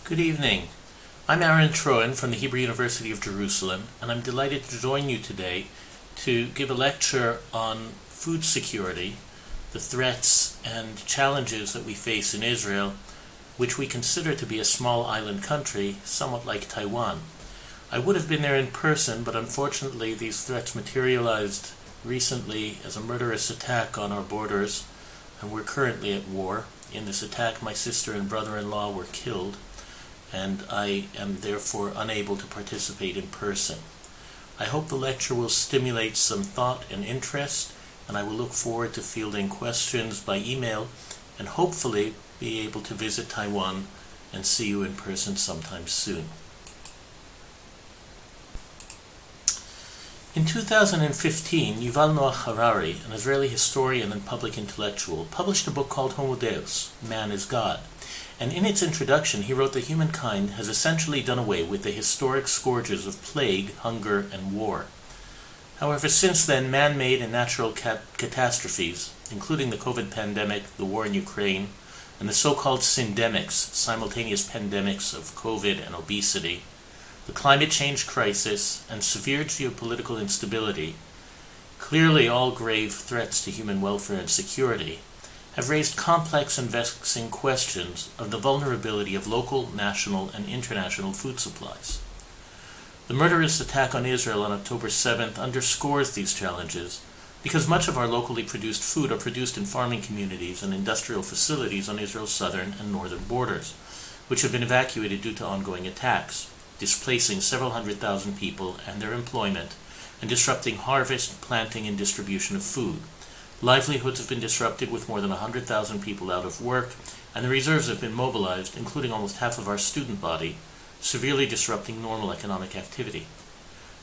Good evening. I'm Troen from the Hebrew University of Jerusalem, and I'm delighted to join you today to give a lecture on food security, the threats and challenges that we face in Israel, which we consider to be a small island country, somewhat like Taiwan. I would have been there in person, but unfortunately these threats materialized recently as a murderous attack on our borders, and we're currently at war. In this attack, my sister and brother-in-law were killed, and I am therefore unable to participate in person. I hope the lecture will stimulate some thought and interest, and I will look forward to fielding questions by email and hopefully be able to visit Taiwan and see you in person sometime soon. In 2015, Yuval Noah Harari, an Israeli historian and public intellectual, published a book called Homo Deus, Man is God. And in its introduction, he wrote that humankind has essentially done away with the historic scourges of plague, hunger, and war. However, since then, man-made and natural catastrophes, including the COVID pandemic, the war in Ukraine, and the so-called syndemics, simultaneous pandemics of COVID and obesity, the climate change crisis, and severe geopolitical instability, clearly all grave threats to human welfare and security, have raised complex and vexing questions of the vulnerability of local, national, and international food supplies. The murderous attack on Israel on October 7th underscores these challenges because much of our locally produced food are produced in farming communities and industrial facilities on Israel's southern and northern borders, which have been evacuated due to ongoing attacks, displacing several 100,000 people and their employment, and disrupting harvest, planting, and distribution of food. Livelihoods have been disrupted with more than 100,000 people out of work, and the reserves have been mobilized, including almost half of our student body, severely disrupting normal economic activity.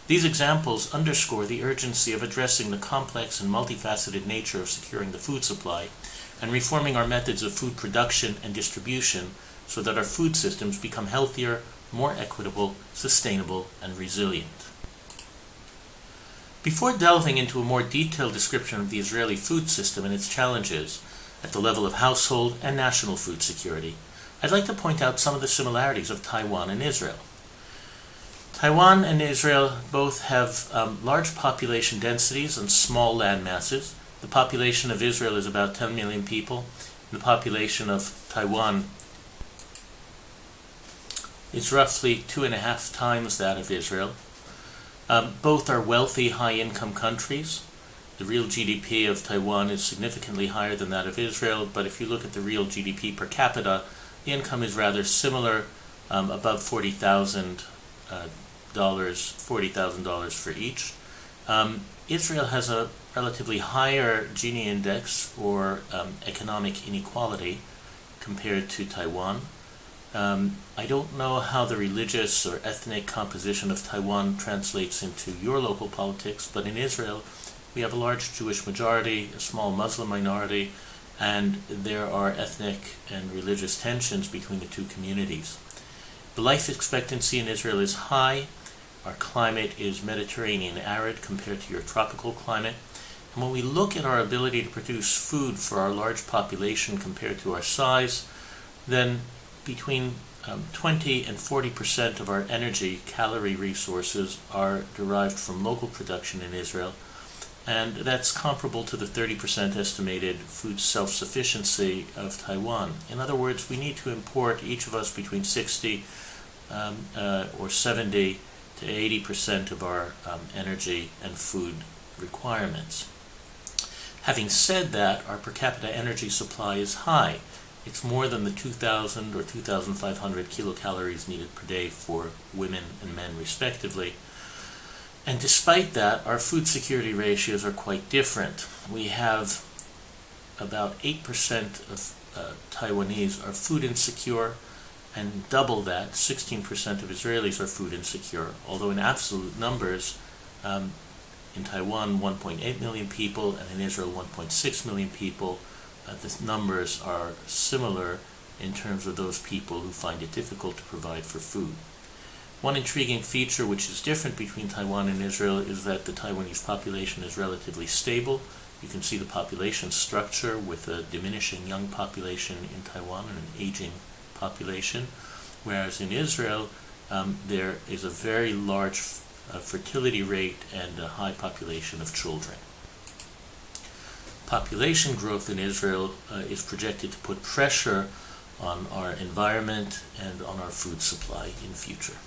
These examples underscore the urgency of addressing the complex and multifaceted nature of securing the food supply and reforming our methods of food production and distribution so that our food systems become healthier, more equitable, sustainable, and resilient. Before delving into a more detailed description of the Israeli food system and its challenges at the level of household and national food security, I'd like to point out some of the similarities of Taiwan and Israel. Taiwan and Israel both have large population densities and small land masses. The population of Israel is about 10 million people. The population of Taiwan is roughly 2.5 times that of Israel. Both are wealthy, high-income countries. The real GDP of Taiwan is significantly higher than that of Israel, but if you look at the real GDP per capita, the income is rather similar, above $40,000 for each. Israel has a relatively higher Gini index, or economic inequality, compared to Taiwan. I don't know how the religious or ethnic composition of Taiwan translates into your local politics, but in Israel we have a large Jewish majority, a small Muslim minority, and there are ethnic and religious tensions between the two communities. The life expectancy in Israel is high. Our climate is Mediterranean arid compared to your tropical climate. And when we look at our ability to produce food for our large population compared to our size, then between 20 and 40% of our energy calorie resources are derived from local production in Israel, and that's comparable to the 30% estimated food self-sufficiency of Taiwan. In other words, we need to import, each of us, between 60 or 70 to 80% of our energy and food requirements. Having said that, our per capita energy supply is high. It's more than the 2,000 or 2,500 kilocalories needed per day for women and men respectively. And despite that, our food security ratios are quite different. We have about 8% of Taiwanese are food insecure, and double that, 16% of Israelis are food insecure, although in absolute numbers, in Taiwan 1.8 million people and in Israel 1.6 million people, the numbers are similar in terms of those people who find it difficult to provide for food. One intriguing feature which is different between Taiwan and Israel is that the Taiwanese population is relatively stable. You can see the population structure with a diminishing young population in Taiwan and an aging population. whereas in Israel there is a very large fertility rate and a high population of children. Population growth in Israel is projected to put pressure on our environment and on our food supply in future.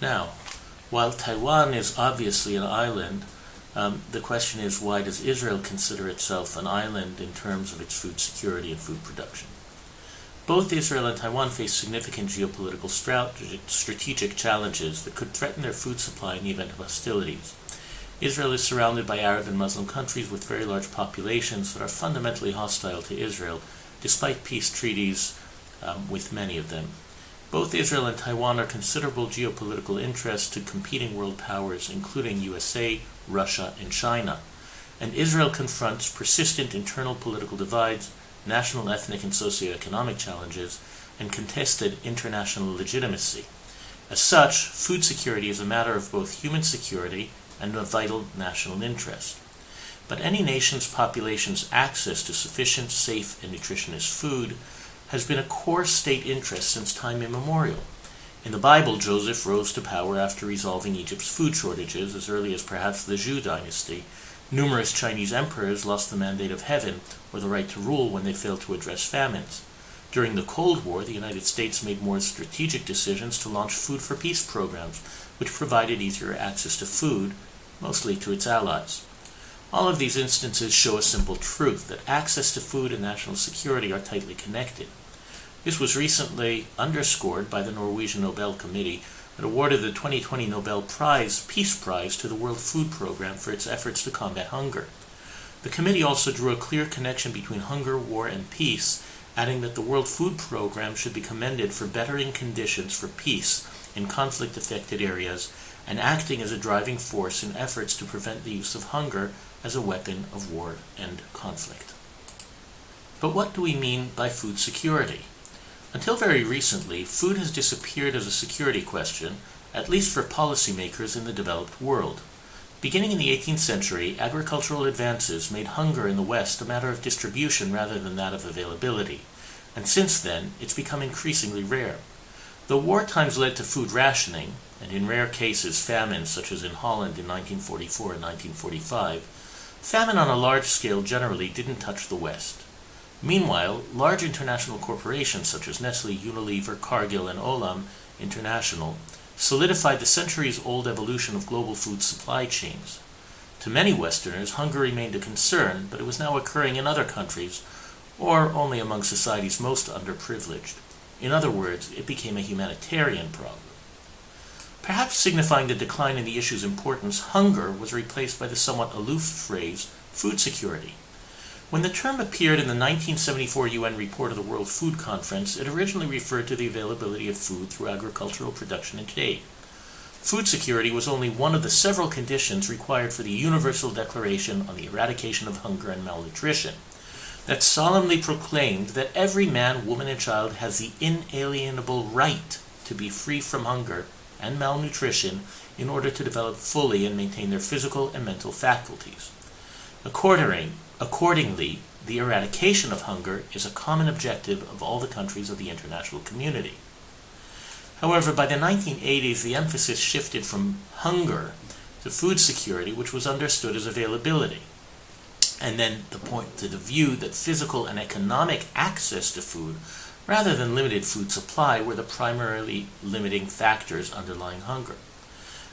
Now, while Taiwan is obviously an island, the question is, why does Israel consider itself an island in terms of its food security and food production? Both Israel and Taiwan face significant geopolitical strategic challenges that could threaten their food supply in the event of hostilities. Israel is surrounded by Arab and Muslim countries with very large populations that are fundamentally hostile to Israel, despite peace treaties with many of them. Both Israel and Taiwan are considerable geopolitical interests to competing world powers, including USA, Russia, and China. And Israel confronts persistent internal political divides, national, ethnic, and socioeconomic challenges, and contested international legitimacy. As such, food security is a matter of both human security and of vital national interest. But any nation's population's access to sufficient, safe, and nutritious food has been a core state interest since time immemorial. In the Bible, Joseph rose to power after resolving Egypt's food shortages as early as perhaps the Zhou dynasty. Numerous Chinese emperors lost the mandate of heaven or the right to rule when they failed to address famines. During the Cold War, the United States made more strategic decisions to launch food for peace programs, which provided easier access to food, mostly to its allies. All of these instances show a simple truth, that access to food and national security are tightly connected. This was recently underscored by the Norwegian Nobel Committee that awarded the 2020 Nobel Peace Prize to the World Food Program for its efforts to combat hunger. The committee also drew a clear connection between hunger, war, and peace, adding that the World Food Program should be commended for bettering conditions for peace in conflict-affected areas and acting as a driving force in efforts to prevent the use of hunger as a weapon of war and conflict. But what do we mean by food security? Until very recently, food has disappeared as a security question, at least for policymakers in the developed world. Beginning in the 18th century, agricultural advances made hunger in the West a matter of distribution rather than that of availability, and since then it's become increasingly rare. Though war times led to food rationing, and in rare cases famines such as in Holland in 1944 and 1945, famine on a large scale generally didn't touch the West. Meanwhile, large international corporations such as Nestle, Unilever, Cargill, and Olam International solidified the centuries-old evolution of global food supply chains. To many Westerners, hunger remained a concern, but it was now occurring in other countries, or only among societies most underprivileged. In other words, it became a humanitarian problem. Perhaps signifying the decline in the issue's importance, hunger was replaced by the somewhat aloof phrase, food security. When the term appeared in the 1974 UN report of the World Food Conference, it originally referred to the availability of food through agricultural production and trade. Food security was only one of the several conditions required for the Universal Declaration on the Eradication of Hunger and Malnutrition, that solemnly proclaimed that every man, woman, and child has the inalienable right to be free from hunger and malnutrition in order to develop fully and maintain their physical and mental faculties. Accordingly, the eradication of hunger is a common objective of all the countries of the international community. However, by the 1980s, the emphasis shifted from hunger to food security, which was understood as availability, and then to the view that physical and economic access to food, rather than limited food supply, were the primarily limiting factors underlying hunger.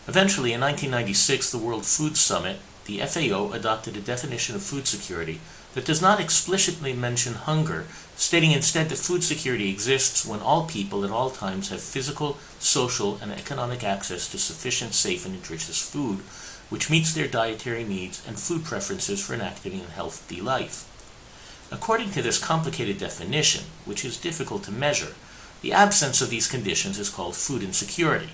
Eventually, in 1996, the World Food Summit, the FAO adopted a definition of food security that does not explicitly mention hunger, stating instead that food security exists when all people at all times have physical, social, and economic access to sufficient, safe, and nutritious food, which meets their dietary needs and food preferences for an active and healthy life. According to this complicated definition, which is difficult to measure, the absence of these conditions is called food insecurity,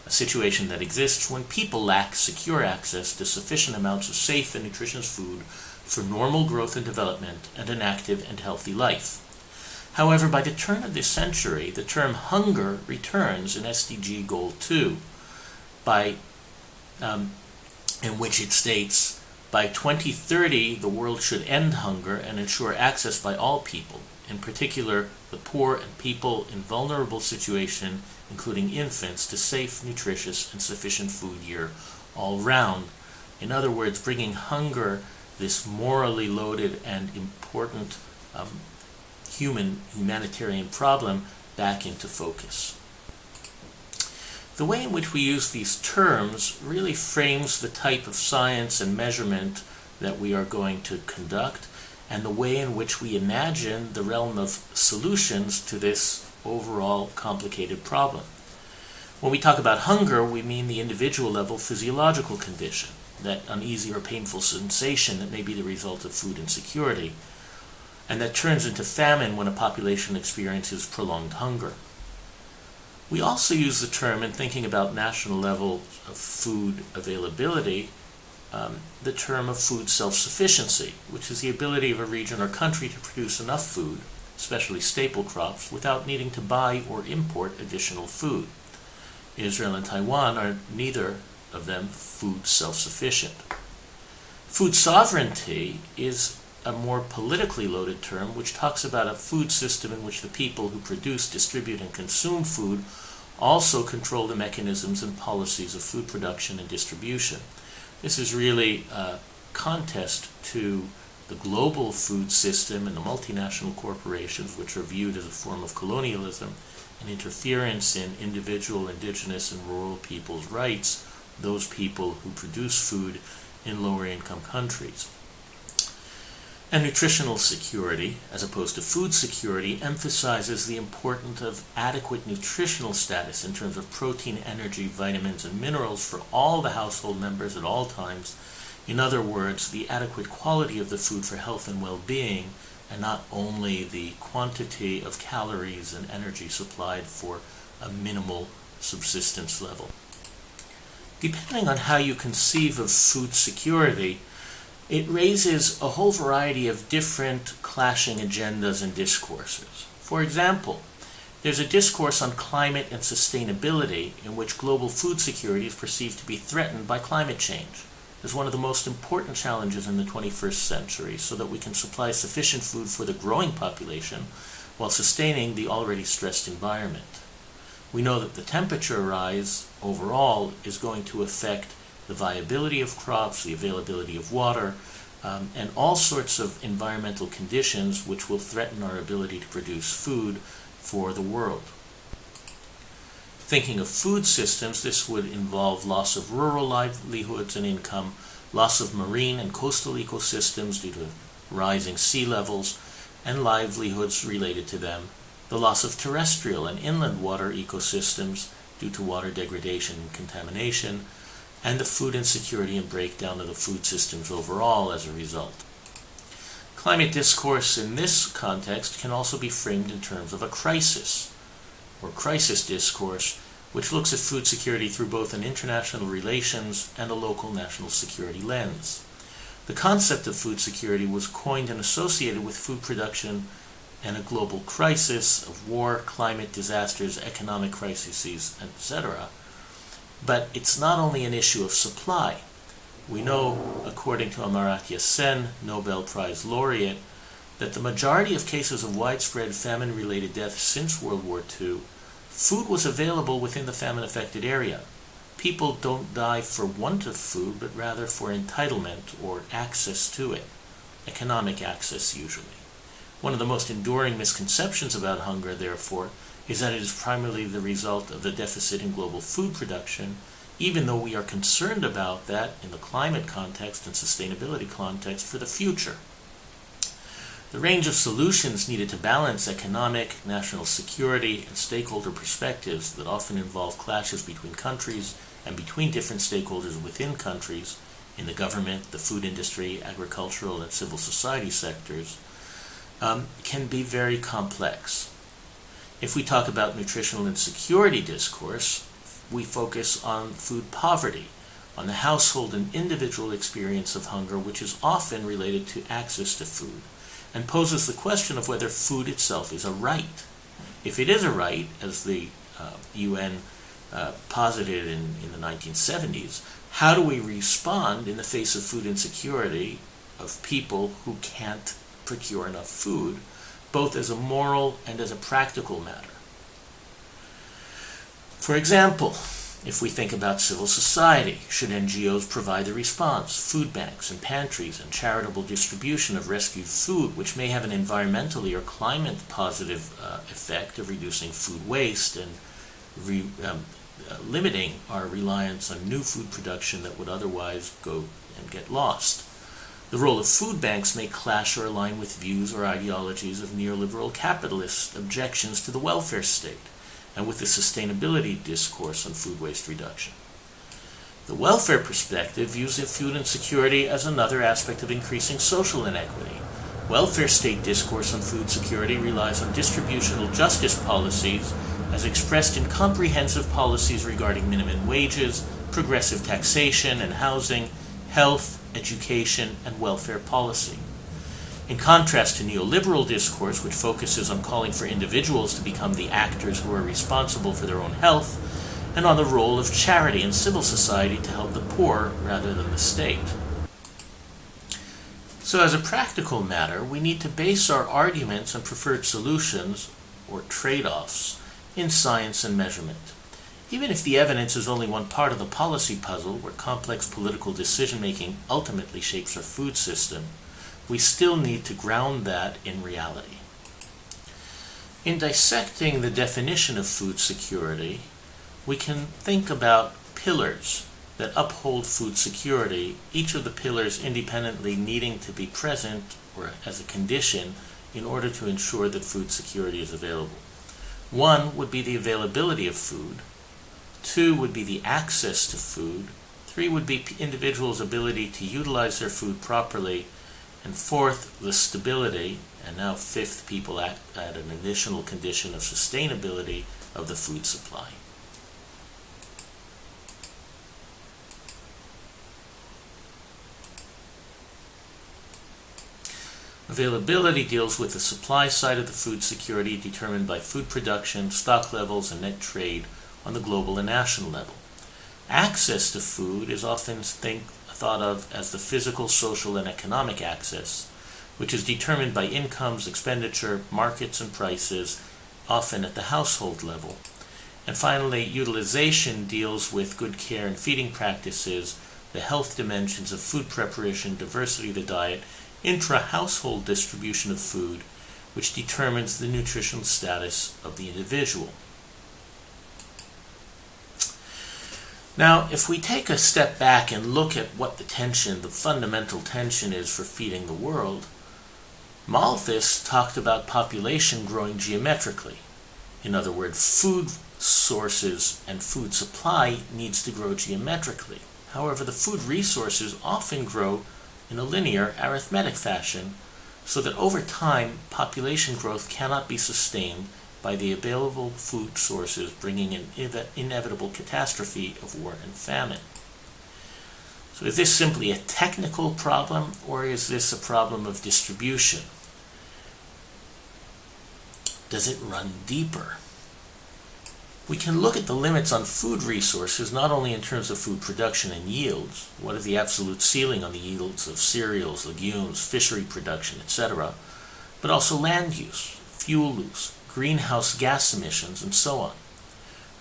a situation that exists when people lack secure access to sufficient amounts of safe and nutritious food for normal growth and development and an active and healthy life. However, by the turn of this century, the term hunger returns in SDG Goal 2, in which it states, by 2030, the world should end hunger and ensure access by all people, in particular the poor and people in vulnerable situation, including infants, to safe, nutritious, and sufficient food year all round. In other words, bringing hunger, this morally loaded and important humanitarian problem, back into focus. The way in which we use these terms really frames the type of science and measurement that we are going to conduct, and the way in which we imagine the realm of solutions to this overall complicated problem. When we talk about hunger, we mean the individual level physiological condition, that uneasy or painful sensation that may be the result of food insecurity, and that turns into famine when a population experiences prolonged hunger. We also use the term, in thinking about national level of food availability, the term of food self-sufficiency, which is the ability of a region or country to produce enough food, especially staple crops, without needing to buy or import additional food. Israel and Taiwan are neither of them food self-sufficient. Food sovereignty is a more politically loaded term which talks about a food system in which the people who produce, distribute, and consume food also control the mechanisms and policies of food production and distribution. This is really a contest to the global food system and the multinational corporations, which are viewed as a form of colonialism and interference in individual, indigenous, and rural people's rights, those people who produce food in lower income countries. And nutritional security, as opposed to food security, emphasizes the importance of adequate nutritional status in terms of protein, energy, vitamins, and minerals for all the household members at all times. In other words, the adequate quality of the food for health and well-being, and not only the quantity of calories and energy supplied for a minimal subsistence level. Depending on how you conceive of food security, it raises a whole variety of different clashing agendas and discourses. For example, there's a discourse on climate and sustainability in which global food security is perceived to be threatened by climate change as one of the most important challenges in the 21st century, so that we can supply sufficient food for the growing population while sustaining the already stressed environment. We know that the temperature rise overall is going to affect the viability of crops, the availability of water, and all sorts of environmental conditions which will threaten our ability to produce food for the world. Thinking of food systems, this would involve loss of rural livelihoods and income, loss of marine and coastal ecosystems due to rising sea levels and livelihoods related to them, the loss of terrestrial and inland water ecosystems due to water degradation and contamination, and the food insecurity and breakdown of the food systems overall as a result. Climate discourse in this context can also be framed in terms of a crisis, or crisis discourse, which looks at food security through both an international relations and a local national security lens. The concept of food security was coined and associated with food production and a global crisis of war, climate disasters, economic crises, etc. But it's not only an issue of supply. We know, according to Amartya Sen, Nobel Prize laureate, that the majority of cases of widespread famine-related deaths since World War II, food was available within the famine-affected area. People don't die for want of food, but rather for entitlement or access to it, economic access usually. One of the most enduring misconceptions about hunger, therefore, is that it is primarily the result of the deficit in global food production, even though we are concerned about that in the climate context and sustainability context for the future. The range of solutions needed to balance economic, national security, and stakeholder perspectives that often involve clashes between countries and between different stakeholders within countries in the government, the food industry, agricultural, and civil society sectors can be very complex. If we talk about nutritional insecurity discourse, we focus on food poverty, on the household and individual experience of hunger, which is often related to access to food, and poses the question of whether food itself is a right. If it is a right, as the UN posited in the 1970s, how do we respond in the face of food insecurity of people who can't procure enough food both as a moral and as a practical matter. For example, if we think about civil society, should NGOs provide the response, food banks and pantries and charitable distribution of rescued food, which may have an environmentally or climate positive effect of reducing food waste and limiting our reliance on new food production that would otherwise go and get lost. The role of food banks may clash or align with views or ideologies of neoliberal capitalist objections to the welfare state, and with the sustainability discourse on food waste reduction. The welfare perspective views food insecurity as another aspect of increasing social inequity. Welfare state discourse on food security relies on distributional justice policies as expressed in comprehensive policies regarding minimum wages, progressive taxation and housing, health, education, and welfare policy. In contrast to neoliberal discourse, which focuses on calling for individuals to become the actors who are responsible for their own health, and on the role of charity and civil society to help the poor rather than the state. So as a practical matter, we need to base our arguments on preferred solutions, or trade-offs, in science and measurement. Even if the evidence is only one part of the policy puzzle where complex political decision-making ultimately shapes our food system, we still need to ground that in reality. In dissecting the definition of food security, we can think about pillars that uphold food security, each of the pillars independently needing to be present or as a condition in order to ensure that food security is available. One would be the availability of food. Two would be the access to food. Three would be individuals' ability to utilize their food properly. And fourth, the stability, and now fifth, people add an additional condition of sustainability of the food supply. Availability deals with the supply side of the food security determined by food production, stock levels, and net trade on the global and national level. Access to food is often thought of as the physical, social, and economic access, which is determined by incomes, expenditure, markets, and prices, often at the household level. And finally, utilization deals with good care and feeding practices, the health dimensions of food preparation, diversity of the diet, intra-household distribution of food, which determines the nutritional status of the individual. Now, if we take a step back and look at what the fundamental tension is for feeding the world, Malthus talked about population growing geometrically. In other words, food sources and food supply needs to grow geometrically. However, the food resources often grow in a linear arithmetic fashion, so that over time, population growth cannot be sustained by the available food sources, bringing an inevitable catastrophe of war and famine. So is this simply a technical problem, or is this a problem of distribution? Does it run deeper? We can look at the limits on food resources not only in terms of food production and yields, what is the absolute ceiling on the yields of cereals, legumes, fishery production, etc., but also land use, fuel use, greenhouse gas emissions, and so on.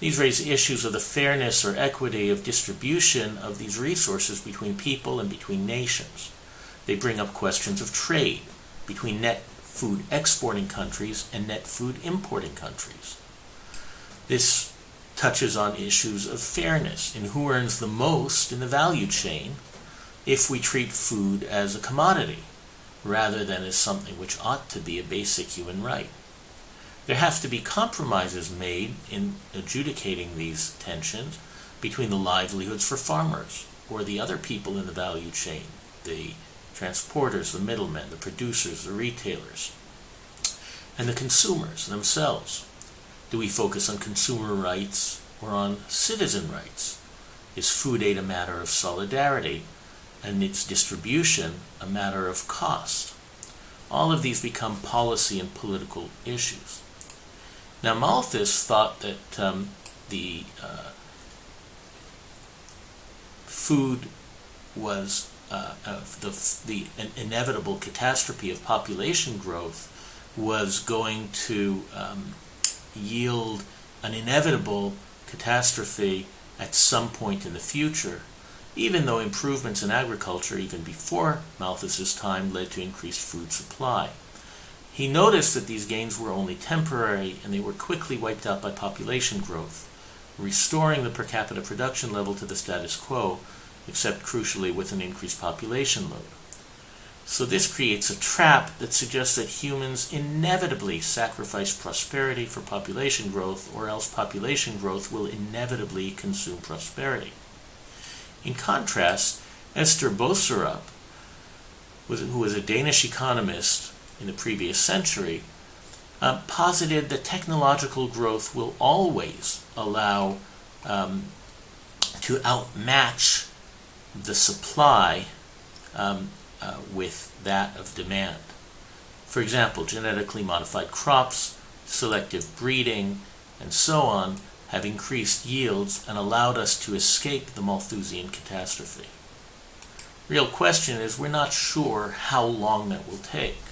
These raise issues of the fairness or equity of distribution of these resources between people and between nations. They bring up questions of trade between net food exporting countries and net food importing countries. This touches on issues of fairness in who earns the most in the value chain if we treat food as a commodity rather than as something which ought to be a basic human right. There have to be compromises made in adjudicating these tensions between the livelihoods for farmers or the other people in the value chain, the transporters, the middlemen, the producers, the retailers, and the consumers themselves. Do we focus on consumer rights or on citizen rights? Is food aid a matter of solidarity and its distribution a matter of cost? All of these become policy and political issues. Now, Malthus thought that the food was the inevitable catastrophe of population growth was going to yield an inevitable catastrophe at some point in the future, even though improvements in agriculture, even before Malthus's time, led to increased food supply. He noticed that these gains were only temporary, and they were quickly wiped out by population growth, restoring the per capita production level to the status quo, except crucially with an increased population load. So this creates a trap that suggests that humans inevitably sacrifice prosperity for population growth, or else population growth will inevitably consume prosperity. In contrast, Esther Boserup, who was a Danish economist in the previous century, posited that technological growth will always allow to outmatch the supply with that of demand. For example, genetically modified crops, selective breeding, and so on have increased yields and allowed us to escape the Malthusian catastrophe. Real question is, we're not sure how long that will take.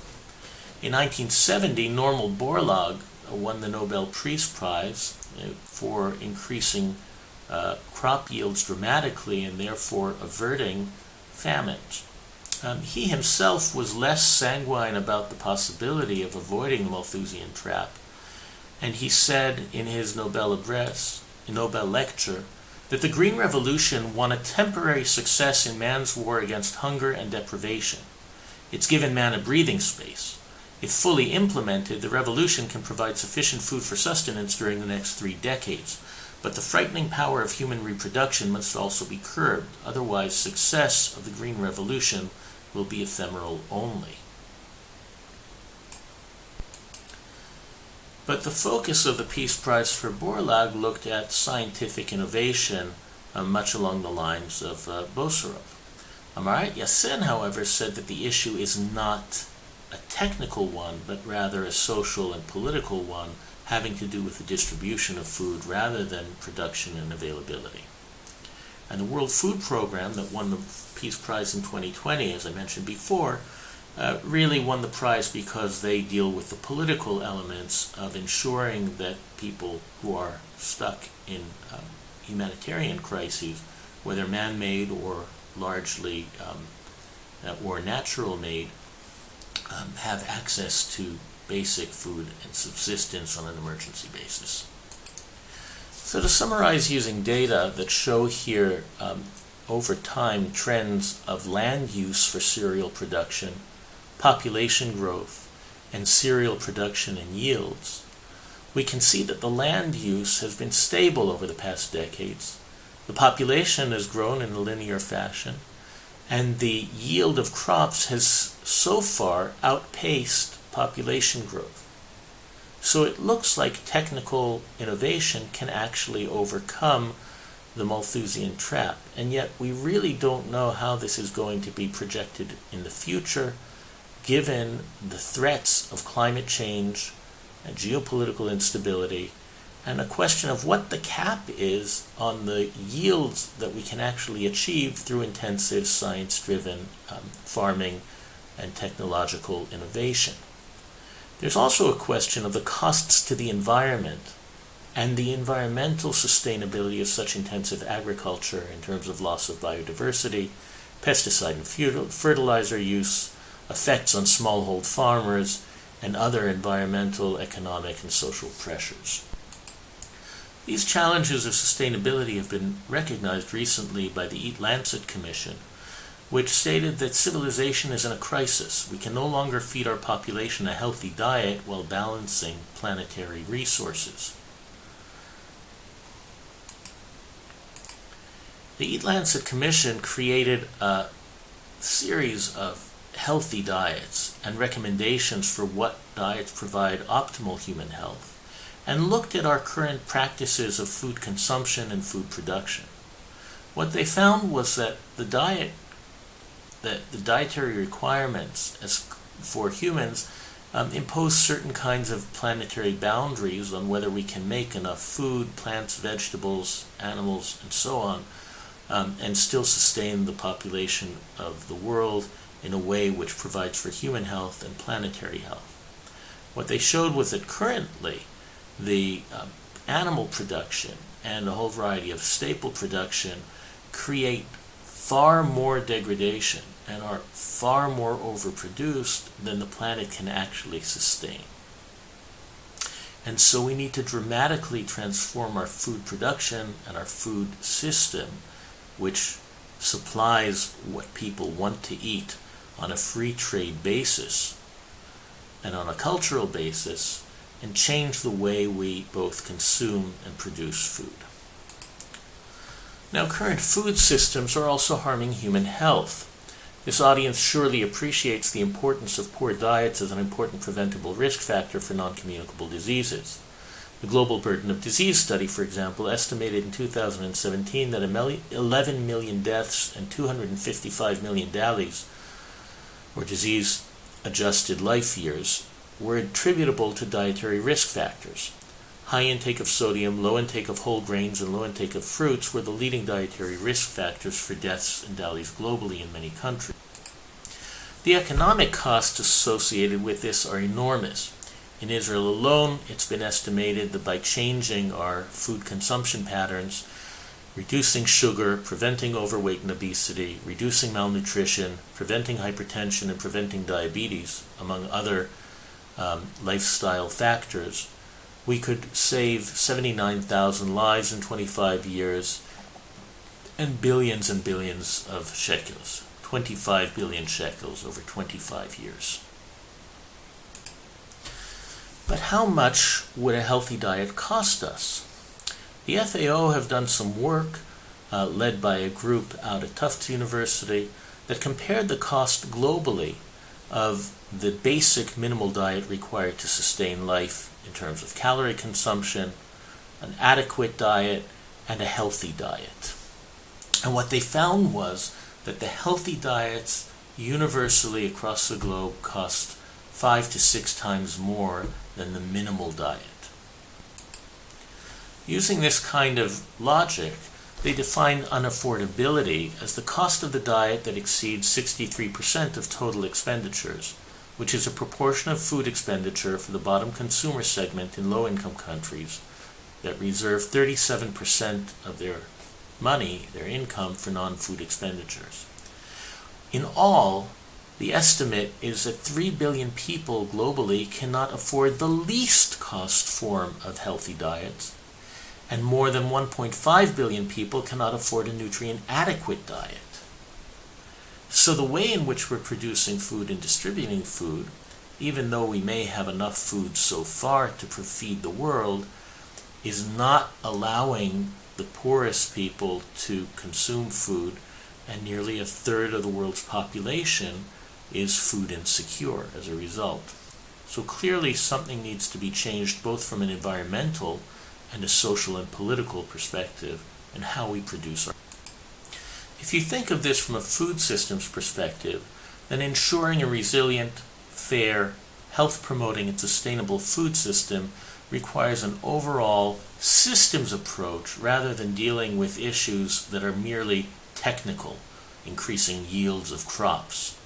In 1970, Normal Borlaug won the Nobel Peace Prize for increasing crop yields dramatically and therefore averting famines. He himself was less sanguine about the possibility of avoiding the Malthusian trap, and he said in his Nobel lecture that the Green Revolution won a temporary success in man's war against hunger and deprivation. It's given man a breathing space. If fully implemented, the revolution can provide sufficient food for sustenance during the next 3 decades. But the frightening power of human reproduction must also be curbed. Otherwise, success of the Green Revolution will be ephemeral only. But the focus of the Peace Prize for Borlaug looked at scientific innovation, much along the lines of Boserup. Amartya Sen, however, said that the issue is not a technical one, but rather a social and political one, having to do with the distribution of food rather than production and availability. And the World Food Program that won the Peace Prize in 2020, as I mentioned before, really won the prize because they deal with the political elements of ensuring that people who are stuck in humanitarian crises, whether man-made or largely or natural-made, have access to basic food and subsistence on an emergency basis. So to summarize using data that show here over time trends of land use for cereal production, population growth, and cereal production and yields, we can see that the land use has been stable over the past decades. The population has grown in a linear fashion, and the yield of crops has so far outpaced population growth. So it looks like technical innovation can actually overcome the Malthusian trap, and yet we really don't know how this is going to be projected in the future, given the threats of climate change and geopolitical instability, and a question of what the cap is on the yields that we can actually achieve through intensive science-driven farming and technological innovation. There's also a question of the costs to the environment and the environmental sustainability of such intensive agriculture in terms of loss of biodiversity, pesticide and fertilizer use, effects on smallhold farmers, and other environmental, economic, and social pressures. These challenges of sustainability have been recognized recently by the Eat Lancet Commission, which stated that civilization is in a crisis. We can no longer feed our population a healthy diet while balancing planetary resources. The Eat Lancet Commission created a series of healthy diets and recommendations for what diets provide optimal human health, and looked at our current practices of food consumption and food production. What they found was that the dietary requirements for humans impose certain kinds of planetary boundaries on whether we can make enough food, plants, vegetables, animals, and so on, and still sustain the population of the world in a way which provides for human health and planetary health. What they showed was that currently the animal production and a whole variety of staple production create far more degradation and are far more overproduced than the planet can actually sustain. And so we need to dramatically transform our food production and our food system, which supplies what people want to eat on a free trade basis and on a cultural basis, and change the way we both consume and produce food. Now, current food systems are also harming human health. This audience surely appreciates the importance of poor diets as an important preventable risk factor for non-communicable diseases. The Global Burden of Disease study, for example, estimated in 2017 that 11 million deaths and 255 million DALYs, or disease-adjusted life years, were attributable to dietary risk factors. High intake of sodium, low intake of whole grains, and low intake of fruits were the leading dietary risk factors for deaths and DALYs globally in many countries. The economic costs associated with this are enormous. In Israel alone, it's been estimated that by changing our food consumption patterns, reducing sugar, preventing overweight and obesity, reducing malnutrition, preventing hypertension, and preventing diabetes, among other lifestyle factors, we could save 79,000 lives in 25 years and billions of shekels, 25 billion shekels over 25 years. But how much would a healthy diet cost us? The FAO have done some work led by a group out at Tufts University that compared the cost globally of the basic minimal diet required to sustain life in terms of calorie consumption, an adequate diet, and a healthy diet. And what they found was that the healthy diets universally across the globe cost 5 to 6 times more than the minimal diet. Using this kind of logic, they define unaffordability as the cost of the diet that exceeds 63% of total expenditures, which is a proportion of food expenditure for the bottom consumer segment in low-income countries that reserve 37% of their money, their income, for non-food expenditures. In all, the estimate is that 3 billion people globally cannot afford the least cost form of healthy diets, and more than 1.5 billion people cannot afford a nutrient-adequate diet. So the way in which we're producing food and distributing food, even though we may have enough food so far to feed the world, is not allowing the poorest people to consume food, and nearly a third of the world's population is food insecure as a result. So clearly something needs to be changed both from an environmental and a social and political perspective in how we produce our food. If you think of this from a food systems perspective, then ensuring a resilient, fair, health-promoting, and sustainable food system requires an overall systems approach rather than dealing with issues that are merely technical, increasing yields of crops.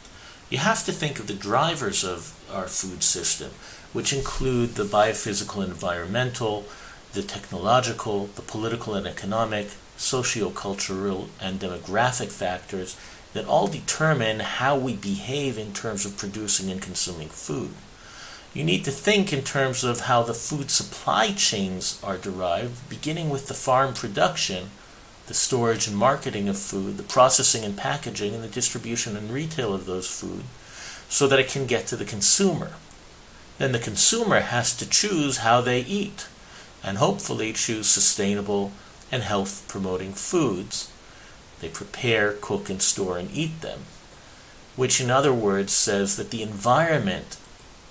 You have to think of the drivers of our food system, which include the biophysical and environmental, the technological, the political and economic, socio-cultural, and demographic factors that all determine how we behave in terms of producing and consuming food. You need to think in terms of how the food supply chains are derived, beginning with the farm production, the storage and marketing of food, the processing and packaging, and the distribution and retail of those food, so that it can get to the consumer. Then the consumer has to choose how they eat, and hopefully choose sustainable and health-promoting foods. They prepare, cook, and store and eat them, which in other words says that the environment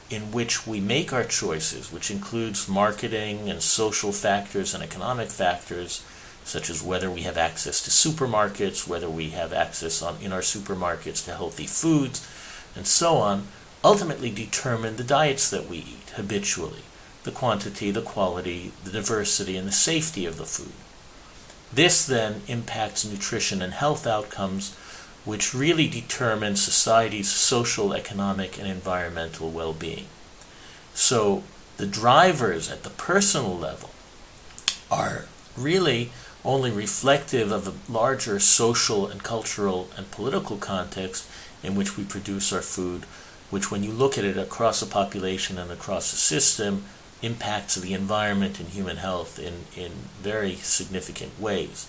in which we make our choices, which includes marketing and social factors and economic factors, such as whether we have access to supermarkets, whether we have access in our supermarkets to healthy foods, and so on, ultimately determine the diets that we eat habitually, the quantity, the quality, the diversity, and the safety of the food. This then impacts nutrition and health outcomes, which really determine society's social, economic, and environmental well-being. So the drivers at the personal level are really only reflective of a larger social and cultural and political context in which we produce our food, which when you look at it across a population and across a system, impacts the environment and human health in very significant ways.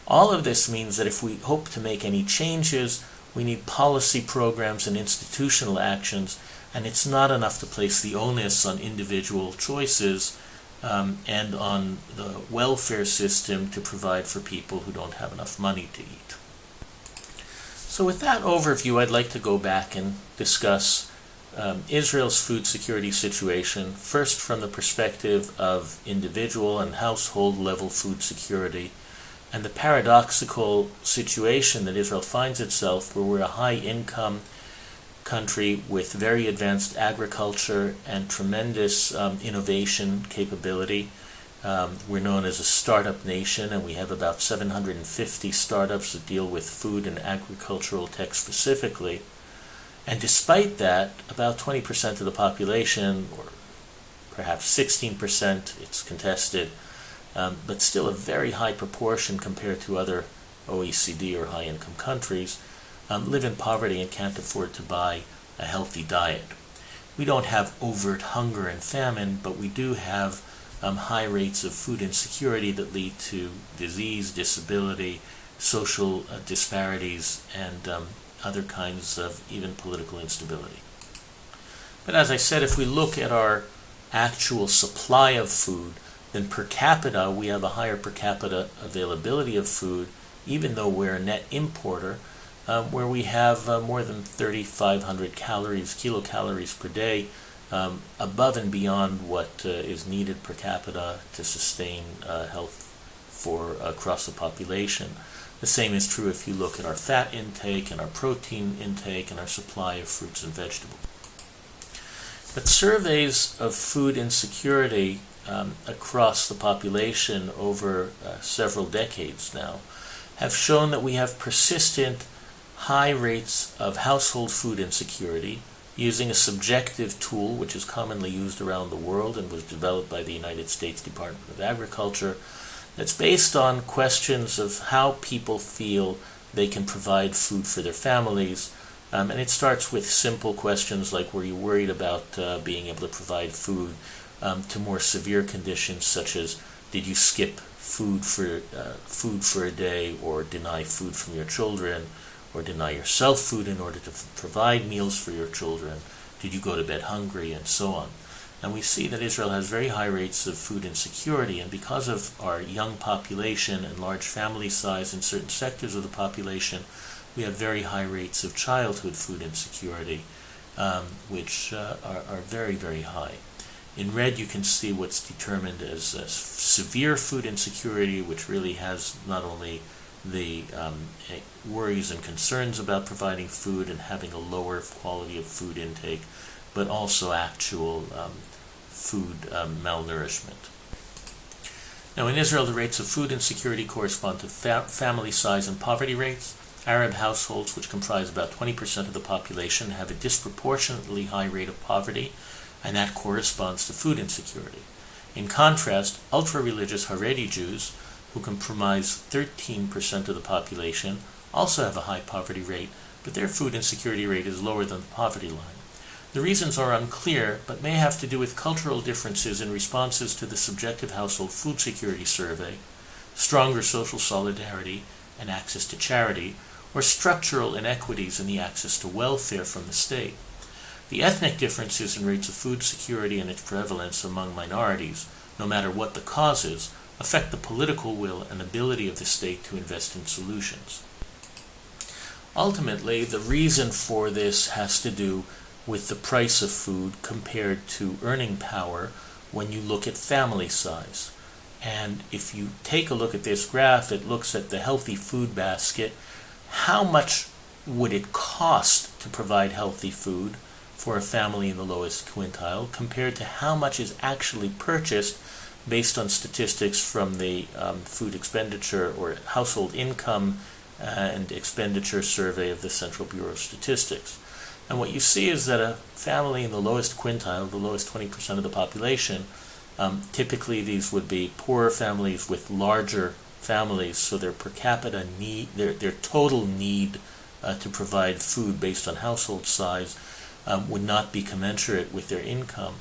All of this means that if we hope to make any changes, we need policy programs and institutional actions, and it's not enough to place the onus on individual choices and on the welfare system to provide for people who don't have enough money to eat. So with that overview, I'd like to go back and discuss Israel's food security situation, first from the perspective of individual and household level food security, and the paradoxical situation that Israel finds itself, where we're a high-income country with very advanced agriculture and tremendous innovation capability. We're known as a startup nation, and we have about 750 startups that deal with food and agricultural tech specifically. And despite that, about 20% of the population, or perhaps 16%, it's contested, but still a very high proportion compared to other OECD or high-income countries, live in poverty and can't afford to buy a healthy diet. We don't have overt hunger and famine, but we do have high rates of food insecurity that lead to disease, disability, social disparities, and other kinds of even political instability. But as I said, if we look at our actual supply of food, then per capita we have a higher per capita availability of food, even though we're a net importer, where we have more than 3,500 kilocalories per day, above and beyond what is needed per capita to sustain health for across the population. The same is true if you look at our fat intake and our protein intake and our supply of fruits and vegetables. But surveys of food insecurity across the population over several decades now have shown that we have persistent high rates of household food insecurity using a subjective tool which is commonly used around the world and was developed by the United States Department of Agriculture, that's based on questions of how people feel they can provide food for their families. And it starts with simple questions like, were you worried about being able to provide food, to more severe conditions such as, did you skip food for a day, or deny food from your children, or deny yourself food in order to provide meals for your children, did you go to bed hungry, and so on. And we see that Israel has very high rates of food insecurity, and because of our young population and large family size in certain sectors of the population, we have very high rates of childhood food insecurity, which are very, very high. In red, you can see what's determined as severe food insecurity, which really has not only the worries and concerns about providing food and having a lower quality of food intake, but also actual food malnourishment. Now, in Israel, the rates of food insecurity correspond to family size and poverty rates. Arab households, which comprise about 20% of the population, have a disproportionately high rate of poverty, and that corresponds to food insecurity. In contrast, ultra-religious Haredi Jews, who comprise 13% of the population, also have a high poverty rate, but their food insecurity rate is lower than the poverty line. The reasons are unclear, but may have to do with cultural differences in responses to the subjective household food security survey, stronger social solidarity and access to charity, or structural inequities in the access to welfare from the state. The ethnic differences in rates of food security and its prevalence among minorities, no matter what the causes, affect the political will and ability of the state to invest in solutions. Ultimately, the reason for this has to do with the price of food compared to earning power when you look at family size. And if you take a look at this graph, it looks at the healthy food basket. How much would it cost to provide healthy food for a family in the lowest quintile compared to how much is actually purchased based on statistics from the food expenditure or household income and expenditure survey of the Central Bureau of Statistics. And what you see is that a family in the lowest quintile, the lowest 20% of the population, typically these would be poorer families with larger families, so their per capita need, their total need to provide food based on household size would not be commensurate with their income.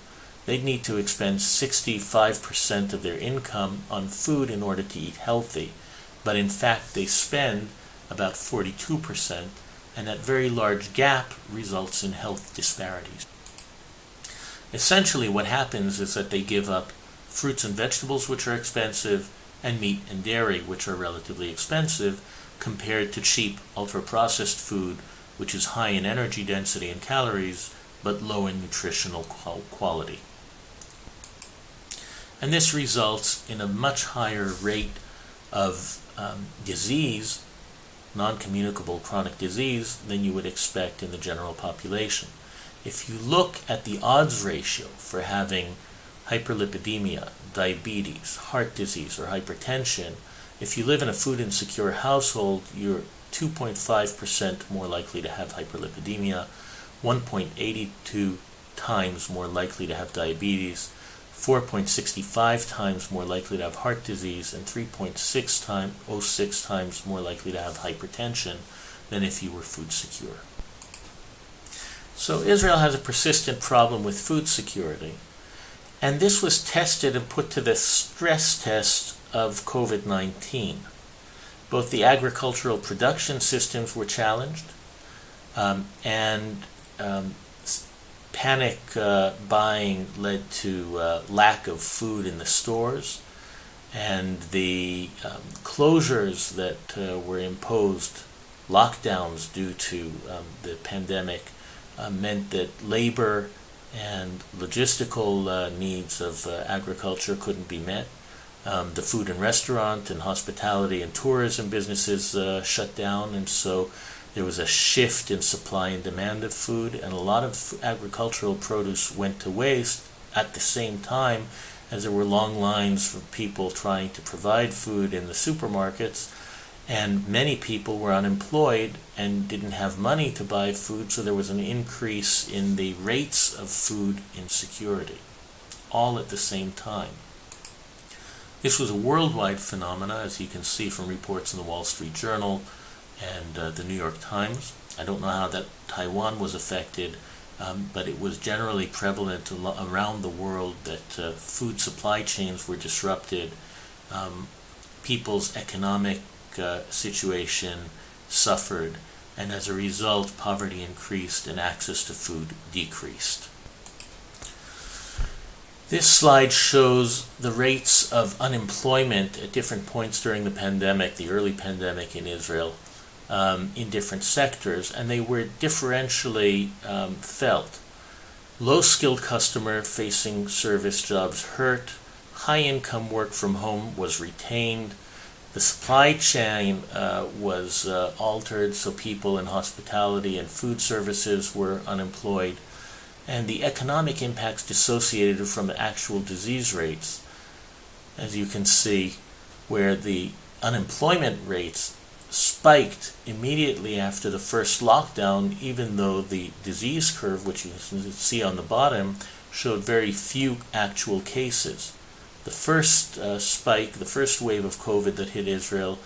They'd need to expend 65% of their income on food in order to eat healthy, but in fact they spend about 42%, and that very large gap results in health disparities. Essentially what happens is that they give up fruits and vegetables, which are expensive, and meat and dairy, which are relatively expensive, compared to cheap ultra-processed food, which is high in energy density and calories, but low in nutritional quality. And this results in a much higher rate of disease, non-communicable chronic disease, than you would expect in the general population. If you look at the odds ratio for having hyperlipidemia, diabetes, heart disease, or hypertension, if you live in a food insecure household, you're 2.5% more likely to have hyperlipidemia, 1.82 times more likely to have diabetes, 4.65 times more likely to have heart disease, and 3.06 times more likely to have hypertension than if you were food secure. So Israel has a persistent problem with food security, and this was tested and put to the stress test of COVID-19. Both the agricultural production systems were challenged, and panic buying led to lack of food in the stores, and the closures that were imposed, lockdowns due to the pandemic, meant that labor and logistical needs of agriculture couldn't be met. The food and restaurant and hospitality and tourism businesses shut down, and so there was a shift in supply and demand of food, and a lot of agricultural produce went to waste at the same time as there were long lines for people trying to provide food in the supermarkets, and many people were unemployed and didn't have money to buy food, so there was an increase in the rates of food insecurity, all at the same time. This was a worldwide phenomenon, as you can see from reports in the Wall Street Journal and the New York Times. I don't know how that Taiwan was affected, but it was generally prevalent around the world that food supply chains were disrupted, people's economic situation suffered, and as a result, poverty increased and access to food decreased. This slide shows the rates of unemployment at different points during the pandemic, the early pandemic in Israel, in different sectors, and they were differentially felt. Low-skilled customer facing service jobs hurt, high-income work from home was retained, the supply chain was altered, so people in hospitality and food services were unemployed, and the economic impacts dissociated from actual disease rates, as you can see, where the unemployment rates spiked immediately after the first lockdown, even though the disease curve, which you can see on the bottom, showed very few actual cases. The first spike, the first wave of COVID that hit Israel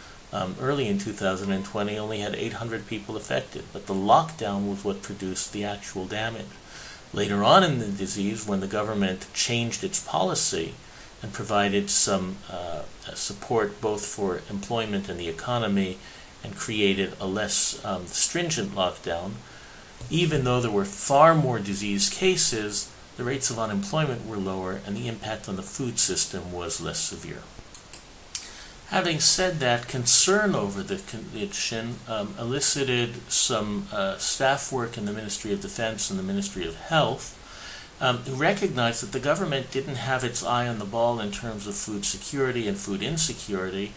early in 2020 only had 800 people affected, but the lockdown was what produced the actual damage. Later on in the disease, when the government changed its policy and provided some support both for employment and the economy and created a less stringent lockdown, even though there were far more disease cases, the rates of unemployment were lower and the impact on the food system was less severe. Having said that, concern over the condition elicited some staff work in the Ministry of Defense and the Ministry of Health, who recognized that the government didn't have its eye on the ball in terms of food security and food insecurity,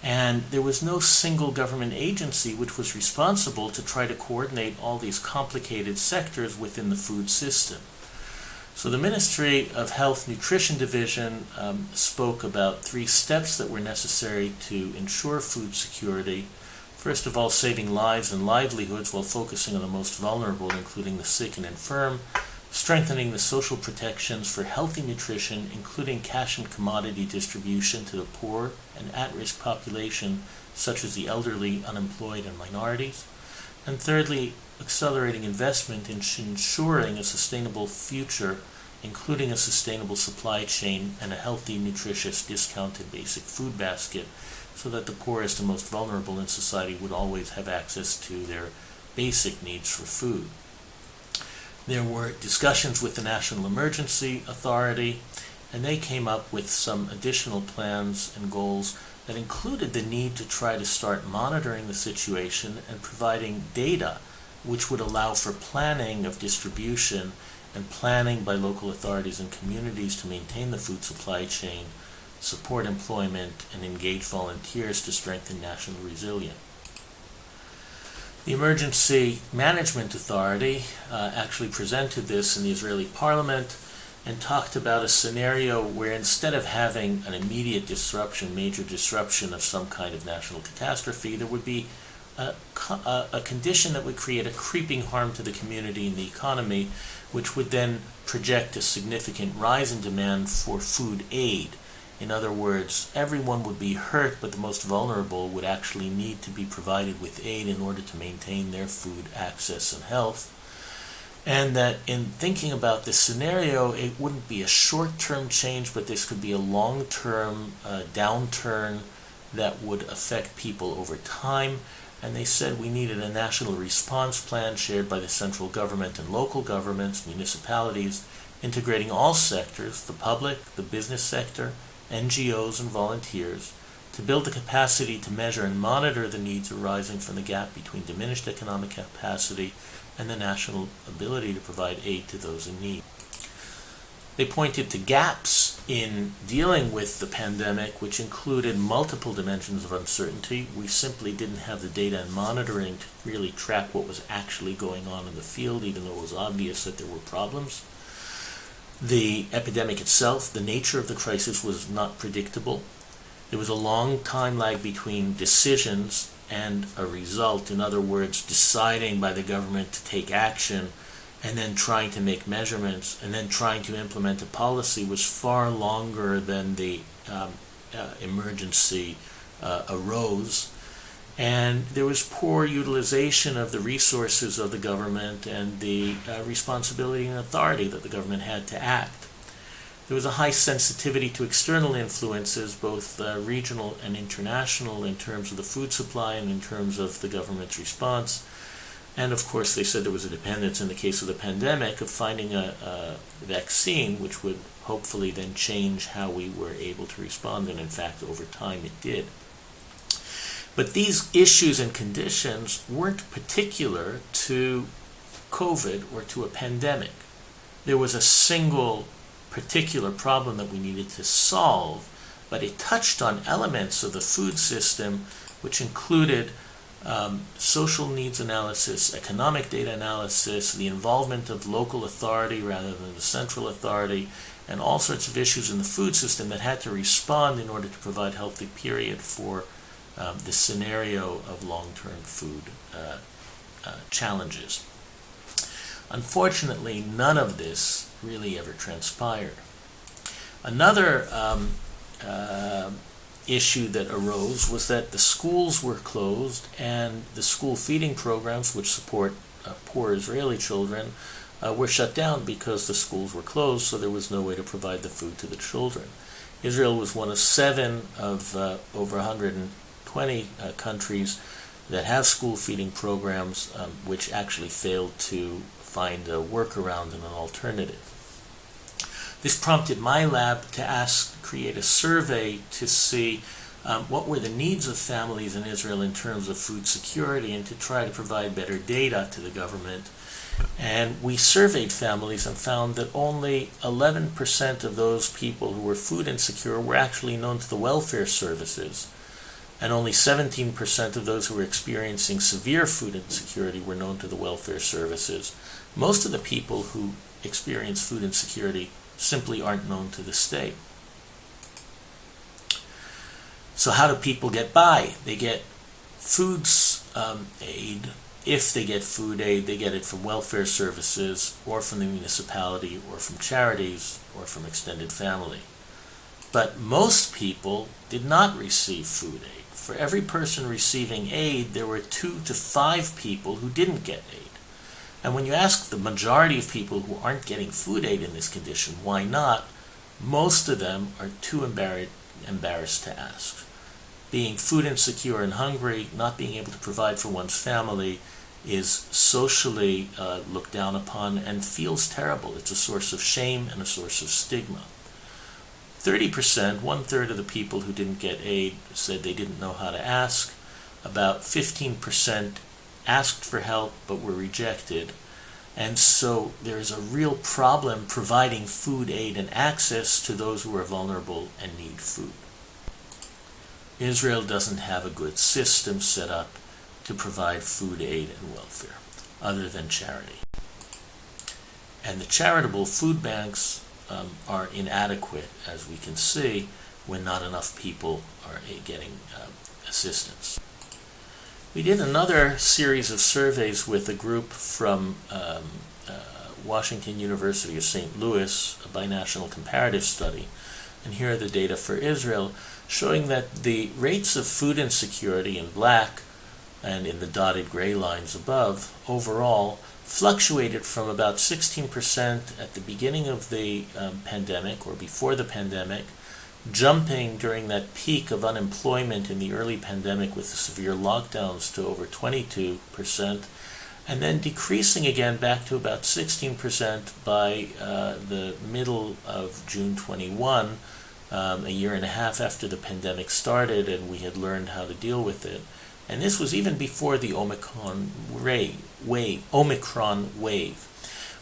and there was no single government agency which was responsible to try to coordinate all these complicated sectors within the food system. So the Ministry of Health Nutrition Division spoke about 3 steps that were necessary to ensure food security. First of all, saving lives and livelihoods while focusing on the most vulnerable, including the sick and infirm, strengthening the social protections for healthy nutrition, including cash and commodity distribution to the poor and at-risk population, such as the elderly, unemployed, and minorities. And thirdly, accelerating investment in ensuring a sustainable future, including a sustainable supply chain and a healthy, nutritious, discounted basic food basket, so that the poorest and most vulnerable in society would always have access to their basic needs for food. There were discussions with the National Emergency Authority, and they came up with some additional plans and goals that included the need to try to start monitoring the situation and providing data which would allow for planning of distribution and planning by local authorities and communities to maintain the food supply chain, support employment, and engage volunteers to strengthen national resilience. The Emergency Management Authority actually presented this in the Israeli parliament and talked about a scenario where instead of having an immediate disruption, major disruption of some kind of national catastrophe, there would be a condition that would create a creeping harm to the community and the economy, which would then project a significant rise in demand for food aid. In other words, everyone would be hurt, but the most vulnerable would actually need to be provided with aid in order to maintain their food access and health. And that in thinking about this scenario, it wouldn't be a short-term change, but this could be a long-term downturn that would affect people over time. And they said we needed a national response plan shared by the central government and local governments, municipalities, integrating all sectors, the public, the business sector, NGOs and volunteers, to build the capacity to measure and monitor the needs arising from the gap between diminished economic capacity and the national ability to provide aid to those in need. They pointed to gaps in dealing with the pandemic, which included multiple dimensions of uncertainty. We simply didn't have the data and monitoring to really track what was actually going on in the field, even though it was obvious that there were problems. The epidemic itself, the nature of the crisis, was not predictable. There was a long time lag between decisions and a result. In other words, deciding by the government to take action and then trying to make measurements and then trying to implement a policy was far longer than the emergency arose. And there was poor utilization of the resources of the government and the responsibility and authority that the government had to act. There was a high sensitivity to external influences, both regional and international, in terms of the food supply and in terms of the government's response. And of course, they said there was a dependence in the case of the pandemic of finding a vaccine, which would hopefully then change how we were able to respond. And in fact, over time it did. But these issues and conditions weren't particular to COVID or to a pandemic. There was a single particular problem that we needed to solve, but it touched on elements of the food system, which included social needs analysis, economic data analysis, the involvement of local authority rather than the central authority, and all sorts of issues in the food system that had to respond in order to provide healthy period for the scenario of long-term food challenges. Unfortunately, none of this really ever transpired. Another issue that arose was that the schools were closed and the school feeding programs, which support poor Israeli children, were shut down because the schools were closed, so there was no way to provide the food to the children. Israel was one of 7 of over 120 countries that have school feeding programs, which actually failed to find a workaround and an alternative. This prompted my lab to create a survey to see what were the needs of families in Israel in terms of food security and to try to provide better data to the government. And we surveyed families and found that only 11% of those people who were food insecure were actually known to the welfare services, and only 17% of those who were experiencing severe food insecurity were known to the welfare services. Most of the people who experience food insecurity simply aren't known to the state. So how do people get by? They get food aid. If they get food aid, they get it from welfare services, or from the municipality, or from charities, or from extended family. But most people did not receive food aid. For every person receiving aid, there were 2 to 5 people who didn't get aid. And when you ask the majority of people who aren't getting food aid in this condition, why not, most of them are too embarrassed to ask. Being food insecure and hungry, not being able to provide for one's family, is socially looked down upon and feels terrible. It's a source of shame and a source of stigma. 30%, 1/3 of the people who didn't get aid said they didn't know how to ask. About 15% asked for help but were rejected. And so there's a real problem providing food aid and access to those who are vulnerable and need food. Israel doesn't have a good system set up to provide food aid and welfare, other than charity. And the charitable food banks are inadequate, as we can see, when not enough people are getting assistance. We did another series of surveys with a group from Washington University of St. Louis, a binational comparative study, and here are the data for Israel, showing that the rates of food insecurity in black and in the dotted gray lines above overall fluctuated from about 16% at the beginning of the pandemic or before the pandemic, jumping during that peak of unemployment in the early pandemic with the severe lockdowns to over 22%, and then decreasing again back to about 16% by the middle of June 21, a year and a half after the pandemic started and we had learned how to deal with it. And this was even before the Omicron wave.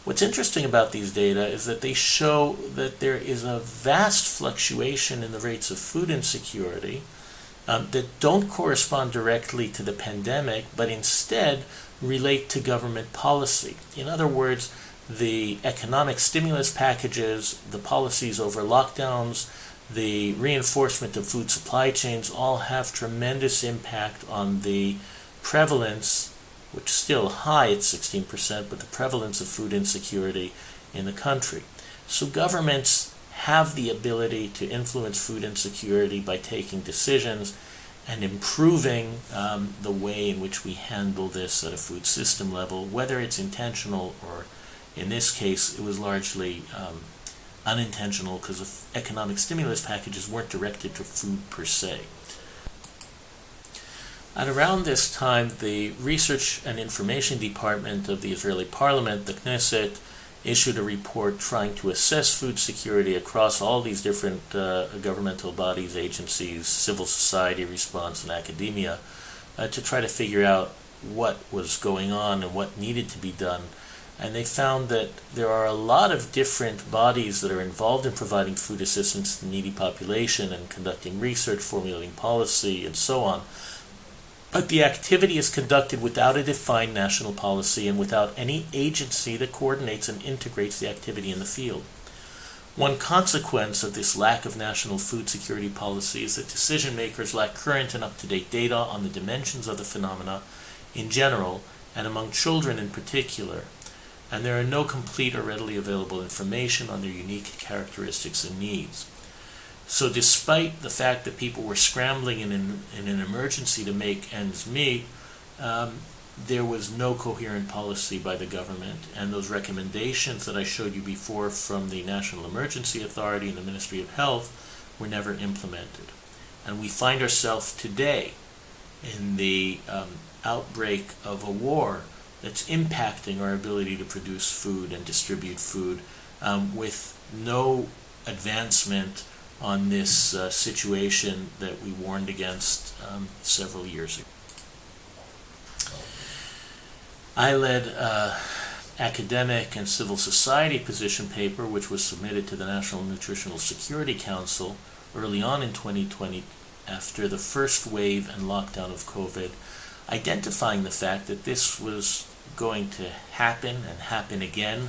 What's interesting about these data is that they show that there is a vast fluctuation in the rates of food insecurity that don't correspond directly to the pandemic, but instead relate to government policy. In other words, the economic stimulus packages, the policies over lockdowns, the reinforcement of food supply chains all have tremendous impact on the prevalence, which is still high at 16%, but the prevalence of food insecurity in the country. So governments have the ability to influence food insecurity by taking decisions and improving the way in which we handle this at a food system level, whether it's intentional or, in this case, it was largely unintentional because the economic stimulus packages weren't directed to food per se. At around this time, the Research and Information Department of the Israeli Parliament, the Knesset, issued a report trying to assess food security across all these different governmental bodies, agencies, civil society response, and academia to try to figure out what was going on and what needed to be done. And they found that there are a lot of different bodies that are involved in providing food assistance to the needy population and conducting research, formulating policy, and so on. But the activity is conducted without a defined national policy and without any agency that coordinates and integrates the activity in the field. One consequence of this lack of national food security policy is that decision makers lack current and up-to-date data on the dimensions of the phenomena in general and among children in particular, and there are no complete or readily available information on their unique characteristics and needs. So despite the fact that people were scrambling in an emergency to make ends meet, there was no coherent policy by the government, and those recommendations that I showed you before from the National Emergency Authority and the Ministry of Health were never implemented. And we find ourselves today in the outbreak of a war that's impacting our ability to produce food and distribute food with no advancement on this situation that we warned against several years ago. I led an academic and civil society position paper which was submitted to the National Nutritional Security Council early on in 2020 after the first wave and lockdown of COVID, identifying the fact that this was going to happen and happen again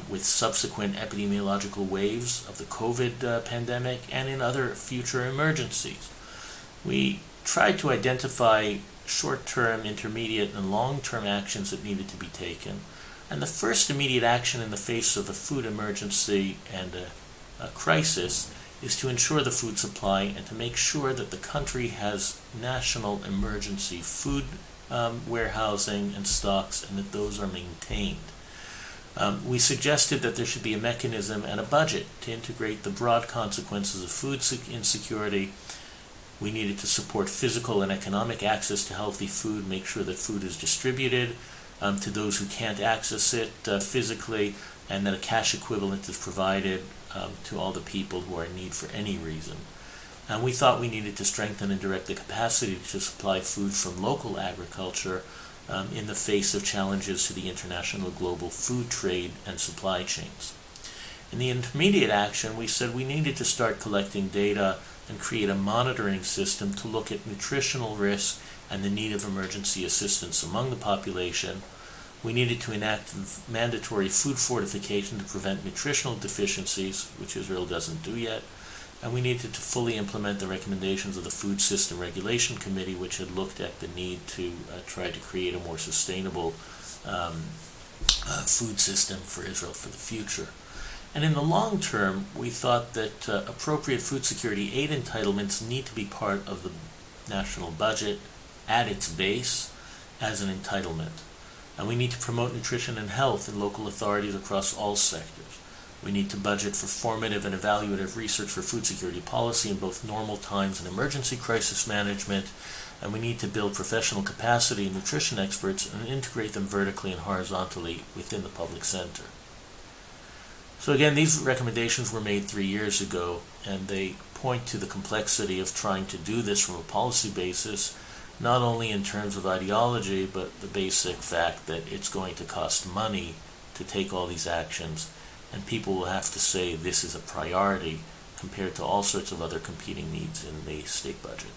with subsequent epidemiological waves of the COVID pandemic and in other future emergencies. We tried to identify short-term, intermediate, and long-term actions that needed to be taken. And the first immediate action in the face of a food emergency and a crisis is to ensure the food supply and to make sure that the country has national emergency food warehousing and stocks, and that those are maintained. We suggested that there should be a mechanism and a budget to integrate the broad consequences of food insecurity. We needed to support physical and economic access to healthy food, make sure that food is distributed to those who can't access it physically, and that a cash equivalent is provided to all the people who are in need for any reason. And we thought we needed to strengthen and direct the capacity to supply food from local agriculture in the face of challenges to the international global food trade and supply chains. In the intermediate action, we said we needed to start collecting data and create a monitoring system to look at nutritional risk and the need of emergency assistance among the population. We needed to enact mandatory food fortification to prevent nutritional deficiencies, which Israel doesn't do yet. And we needed to fully implement the recommendations of the Food System Regulation Committee, which had looked at the need to try to create a more sustainable food system for Israel for the future. And in the long term, we thought that appropriate food security aid entitlements need to be part of the national budget at its base as an entitlement. And we need to promote nutrition and health in local authorities across all sectors. We need to budget for formative and evaluative research for food security policy in both normal times and emergency crisis management. And we need to build professional capacity in nutrition experts and integrate them vertically and horizontally within the public center. So again, these recommendations were made 3 years ago, and they point to the complexity of trying to do this from a policy basis, not only in terms of ideology, but the basic fact that it's going to cost money to take all these actions, and people will have to say this is a priority compared to all sorts of other competing needs in the state budget.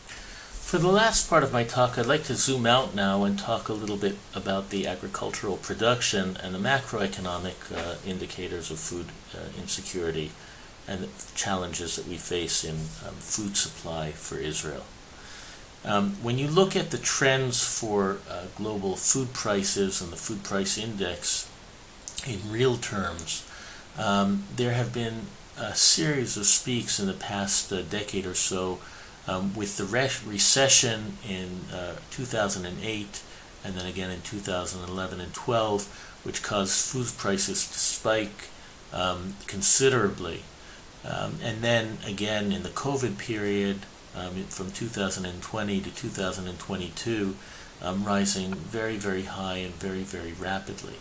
For the last part of my talk, I'd like to zoom out now and talk a little bit about the agricultural production and the macroeconomic indicators of food insecurity and the challenges that we face in food supply for Israel. When you look at the trends for global food prices and the food price index in real terms, there have been a series of peaks in the past decade or so, with the recession in 2008 and then again in 2011 and 12, which caused food prices to spike considerably. And then again in the COVID period, from 2020 to 2022, rising very, very high and very, very rapidly.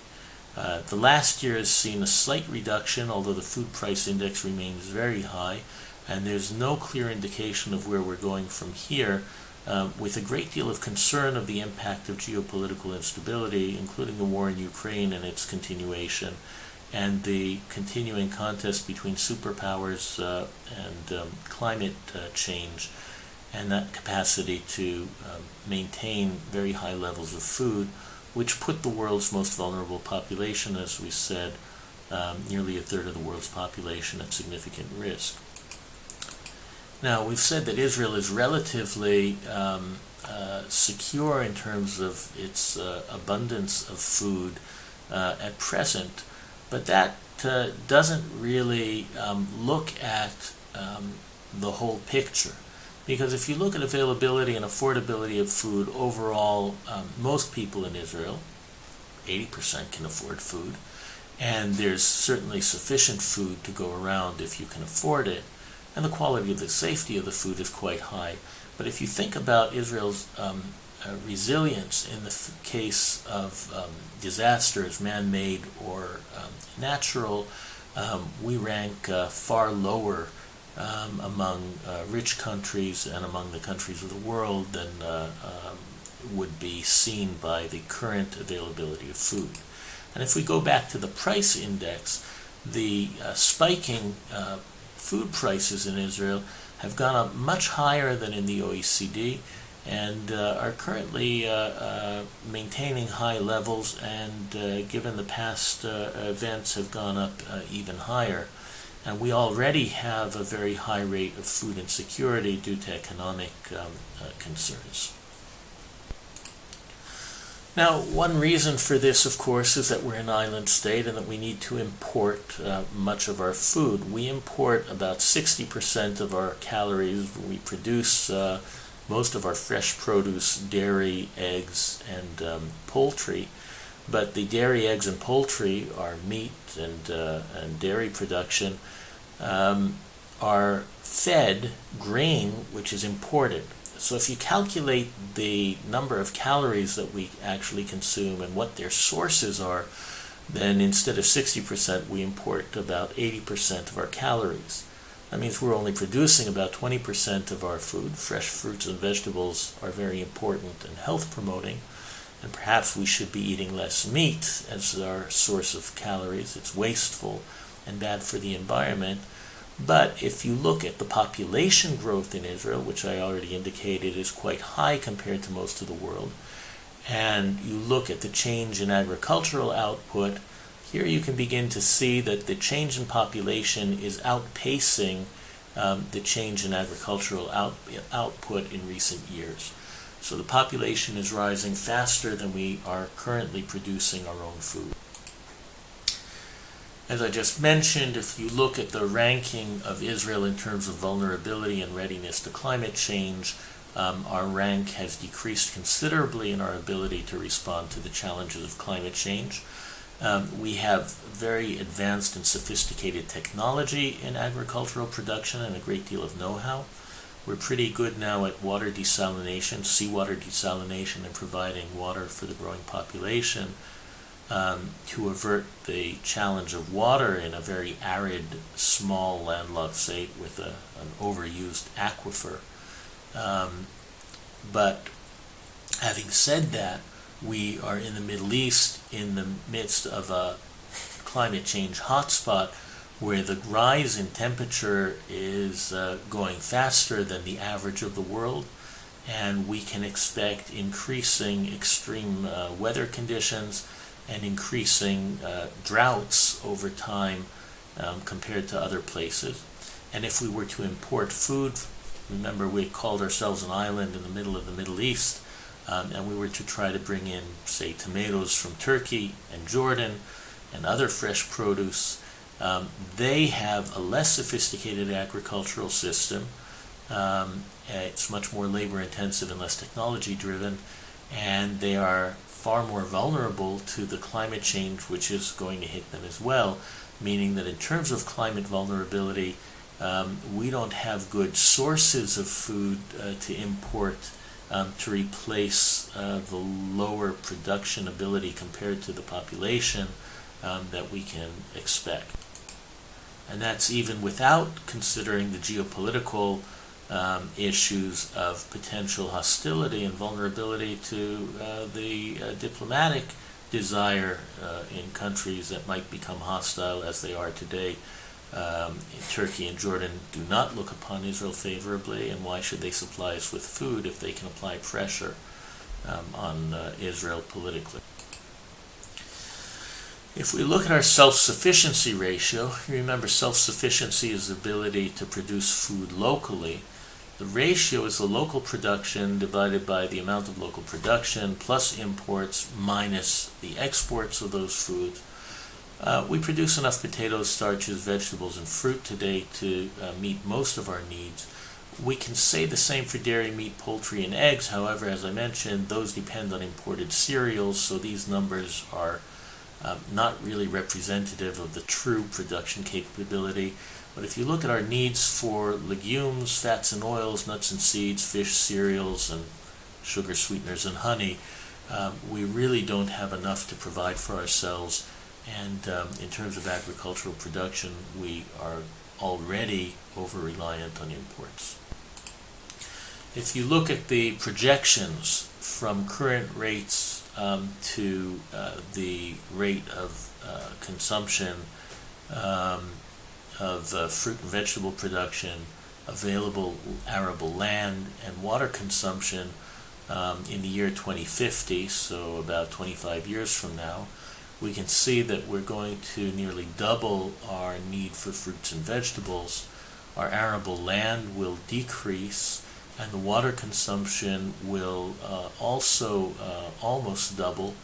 The last year has seen a slight reduction, although the food price index remains very high, and there's no clear indication of where we're going from here, with a great deal of concern of the impact of geopolitical instability, including the war in Ukraine and its continuation, and the continuing contest between superpowers and climate change, and that capacity to maintain very high levels of food, which put the world's most vulnerable population, as we said, nearly a third of the world's population, at significant risk. Now, we've said that Israel is relatively secure in terms of its abundance of food at present, but that doesn't really look at the whole picture. Because if you look at availability and affordability of food overall, most people in Israel, 80% can afford food, and there's certainly sufficient food to go around if you can afford it, and the quality of the safety of the food is quite high. But if you think about Israel's resilience in the case of disasters, man-made or natural, we rank far lower among rich countries and among the countries of the world than would be seen by the current availability of food. And if we go back to the price index, the spiking food prices in Israel have gone up much higher than in the OECD and are currently maintaining high levels, and given the past events have gone up even higher. And we already have a very high rate of food insecurity due to economic concerns. Now, one reason for this, of course, is that we're an island state and that we need to import much of our food. We import about 60% of our calories. We produce most of our fresh produce, dairy, eggs, and poultry. But the dairy, eggs, and poultry, our meat and dairy production, are fed grain, which is imported. So if you calculate the number of calories that we actually consume and what their sources are, then instead of 60%, we import about 80% of our calories. That means we're only producing about 20% of our food. Fresh fruits and vegetables are very important and health promoting, and perhaps we should be eating less meat as our source of calories. It's wasteful and bad for the environment. But if you look at the population growth in Israel, which I already indicated is quite high compared to most of the world, and you look at the change in agricultural output, here you can begin to see that the change in population is outpacing the change in agricultural output in recent years. So the population is rising faster than we are currently producing our own food. As I just mentioned, if you look at the ranking of Israel in terms of vulnerability and readiness to climate change, our rank has decreased considerably in our ability to respond to the challenges of climate change. We have very advanced and sophisticated technology in agricultural production and a great deal of know-how. We're pretty good now at water desalination, seawater desalination, and providing water for the growing population. To avert the challenge of water in a very arid, small, landlocked state with an overused aquifer. But having said that, we are in the Middle East in the midst of a climate change hotspot where the rise in temperature is going faster than the average of the world, and we can expect increasing extreme weather conditions and increasing droughts over time compared to other places. And if we were to import food, remember we called ourselves an island in the middle of the Middle East, and we were to try to bring in, say, tomatoes from Turkey and Jordan and other fresh produce, they have a less sophisticated agricultural system. It's much more labor intensive and less technology driven, and they are far more vulnerable to the climate change which is going to hit them as well, meaning that in terms of climate vulnerability, we don't have good sources of food to import to replace the lower production ability compared to the population that we can expect. And that's even without considering the geopolitical issues of potential hostility and vulnerability to the diplomatic desire in countries that might become hostile as they are today. Turkey and Jordan do not look upon Israel favorably, and why should they supply us with food if they can apply pressure on Israel politically? If we look at our self-sufficiency ratio, remember self-sufficiency is the ability to produce food locally. The ratio is the local production divided by the amount of local production plus imports minus the exports of those foods. We produce enough potatoes, starches, vegetables, and fruit today to meet most of our needs. We can say the same for dairy, meat, poultry, and eggs. However, as I mentioned, those depend on imported cereals, so these numbers are not really representative of the true production capability. But if you look at our needs for legumes, fats and oils, nuts and seeds, fish, cereals, and sugar sweeteners and honey, we really don't have enough to provide for ourselves. And in terms of agricultural production, we are already over-reliant on imports. If you look at the projections from current rates to the rate of consumption of fruit and vegetable production, available arable land, and water consumption in the year 2050, so about 25 years from now, we can see that we're going to nearly double our need for fruits and vegetables. Our arable land will decrease, and the water consumption will also almost double,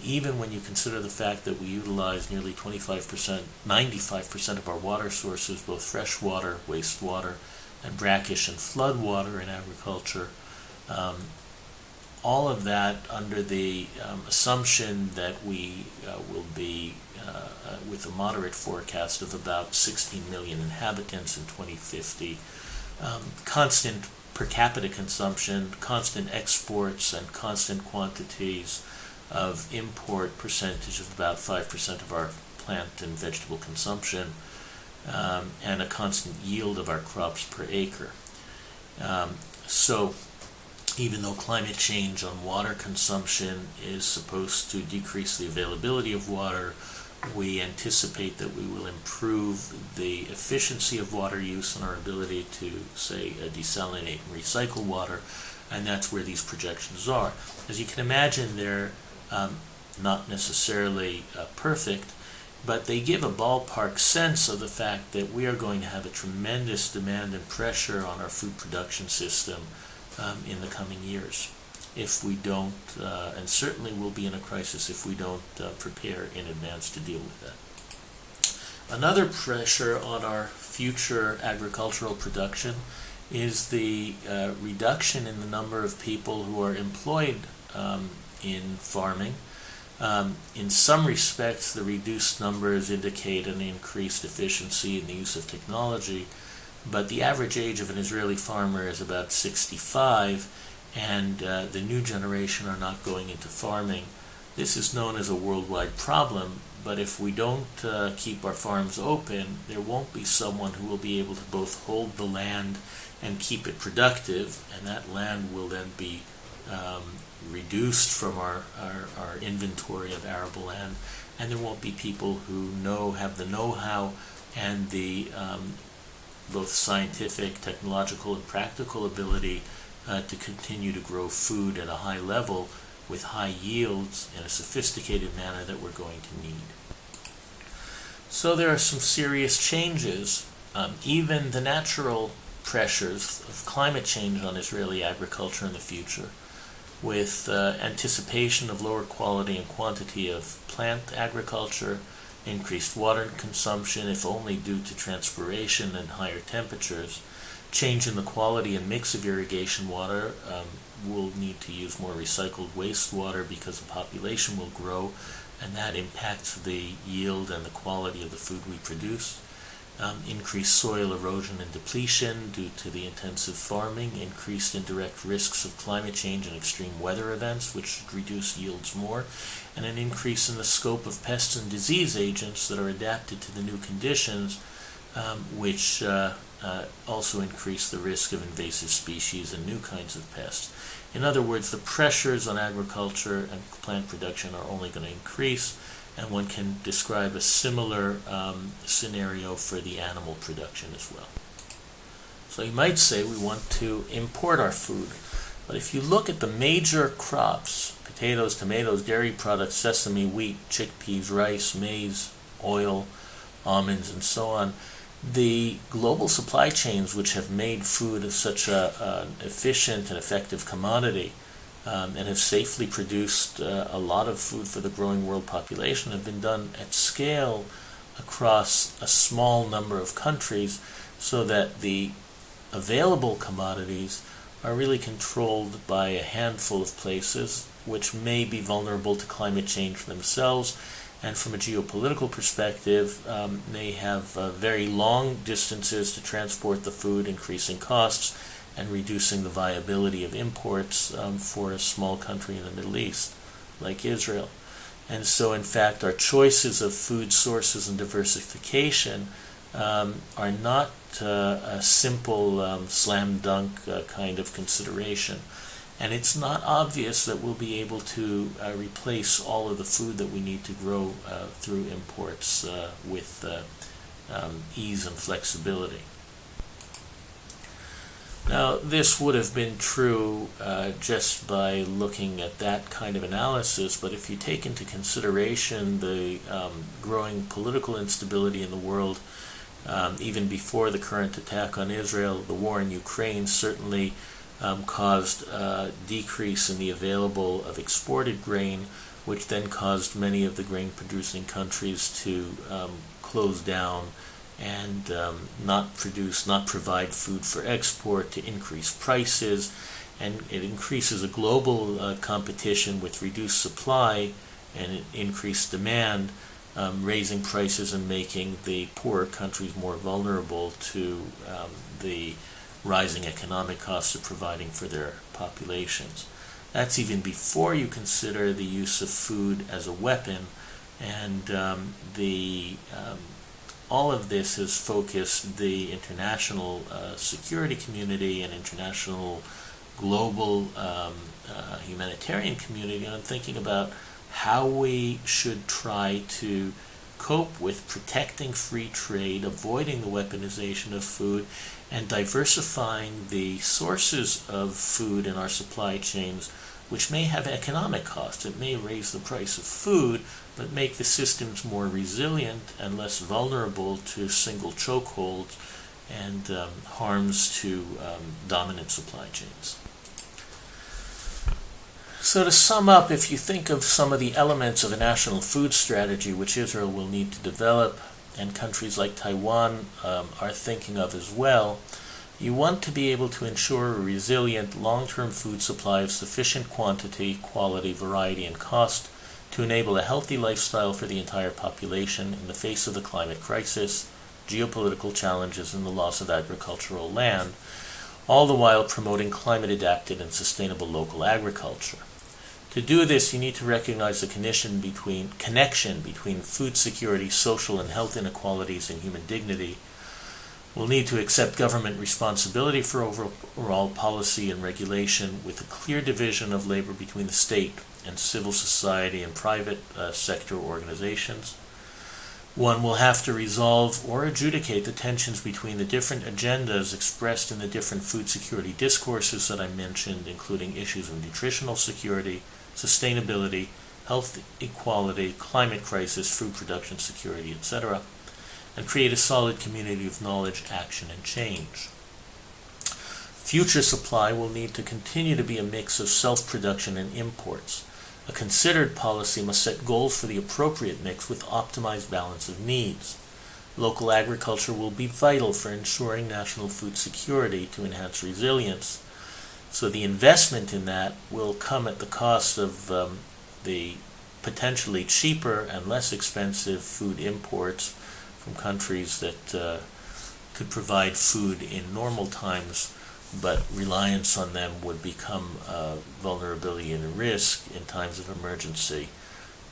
even when you consider the fact that we utilize nearly 25%, 95% of our water sources, both fresh water, wastewater, and brackish and flood water in agriculture. All of that under the assumption that we will be with a moderate forecast of about 16 million inhabitants in 2050, constant per capita consumption, constant exports, and constant quantities of import percentage of about 5% of our plant and vegetable consumption, and a constant yield of our crops per acre. So even though climate change on water consumption is supposed to decrease the availability of water, we anticipate that we will improve the efficiency of water use and our ability to, say, desalinate and recycle water, and that's where these projections are. As you can imagine, they're not necessarily perfect, but they give a ballpark sense of the fact that we are going to have a tremendous demand and pressure on our food production system in the coming years if we don't, and certainly we'll be in a crisis if we don't prepare in advance to deal with that. Another pressure on our future agricultural production is the reduction in the number of people who are employed in farming. In some respects, the reduced numbers indicate an increased efficiency in the use of technology, but the average age of an Israeli farmer is about 65, and the new generation are not going into farming. This is known as a worldwide problem, but if we don't keep our farms open, there won't be someone who will be able to both hold the land and keep it productive, and that land will then be reduced from our inventory of arable land, and there won't be people who have the know-how and the both scientific, technological, and practical ability to continue to grow food at a high level with high yields in a sophisticated manner that we're going to need. So there are some serious changes. Even the natural pressures of climate change on Israeli agriculture in the future, with anticipation of lower quality and quantity of plant agriculture, increased water consumption, if only due to transpiration and higher temperatures, change in the quality and mix of irrigation water. We'll need to use more recycled wastewater because the population will grow, and that impacts the yield and the quality of the food we produce. Increased soil erosion and depletion due to the intensive farming, increased indirect risks of climate change and extreme weather events, which should reduce yields more, and an increase in the scope of pests and disease agents that are adapted to the new conditions, which also increase the risk of invasive species and new kinds of pests. In other words, the pressures on agriculture and plant production are only going to increase, and one can describe a similar scenario for the animal production as well. So you might say we want to import our food, but if you look at the major crops, potatoes, tomatoes, dairy products, sesame, wheat, chickpeas, rice, maize, oil, almonds, and so on, the global supply chains which have made food such an efficient and effective commodity and have safely produced a lot of food for the growing world population have been done at scale across a small number of countries, so that the available commodities are really controlled by a handful of places which may be vulnerable to climate change themselves, and from a geopolitical perspective may have very long distances to transport the food, increasing costs and reducing the viability of imports for a small country in the Middle East like Israel. And so in fact our choices of food sources and diversification are not a simple slam dunk kind of consideration. And it's not obvious that we'll be able to replace all of the food that we need to grow through imports with ease and flexibility. Now, this would have been true just by looking at that kind of analysis, but if you take into consideration the growing political instability in the world Even before the current attack on Israel, the war in Ukraine certainly caused a decrease in the available of exported grain, which then caused many of the grain-producing countries to close down and not provide food for export, to increase prices, and it increases a global competition with reduced supply and increased demand, raising prices and making the poorer countries more vulnerable to the rising economic costs of providing for their populations. That's even before you consider the use of food as a weapon, and all of this has focused the international security community and international global humanitarian community on thinking about how we should try to cope with protecting free trade, avoiding the weaponization of food, and diversifying the sources of food in our supply chains, which may have economic costs. It may raise the price of food, but make the systems more resilient and less vulnerable to single chokeholds and harms to dominant supply chains. So to sum up, if you think of some of the elements of a national food strategy which Israel will need to develop, and countries like Taiwan are thinking of as well, you want to be able to ensure a resilient long-term food supply of sufficient quantity, quality, variety, and cost to enable a healthy lifestyle for the entire population in the face of the climate crisis, geopolitical challenges, and the loss of agricultural land, all the while promoting climate-adapted and sustainable local agriculture. To do this, you need to recognize the connection between food security, social and health inequalities, and human dignity. We'll need to accept government responsibility for overall policy and regulation with a clear division of labor between the state and civil society and private sector organizations. One will have to resolve or adjudicate the tensions between the different agendas expressed in the different food security discourses that I mentioned, including issues of nutritional security, sustainability, health equality, climate crisis, food production security, etc., and create a solid community of knowledge, action, and change. Future supply will need to continue to be a mix of self-production and imports. A considered policy must set goals for the appropriate mix with optimized balance of needs. Local agriculture will be vital for ensuring national food security to enhance resilience. So the investment in that will come at the cost of the potentially cheaper and less expensive food imports from countries that could provide food in normal times, but reliance on them would become vulnerability and risk in times of emergency,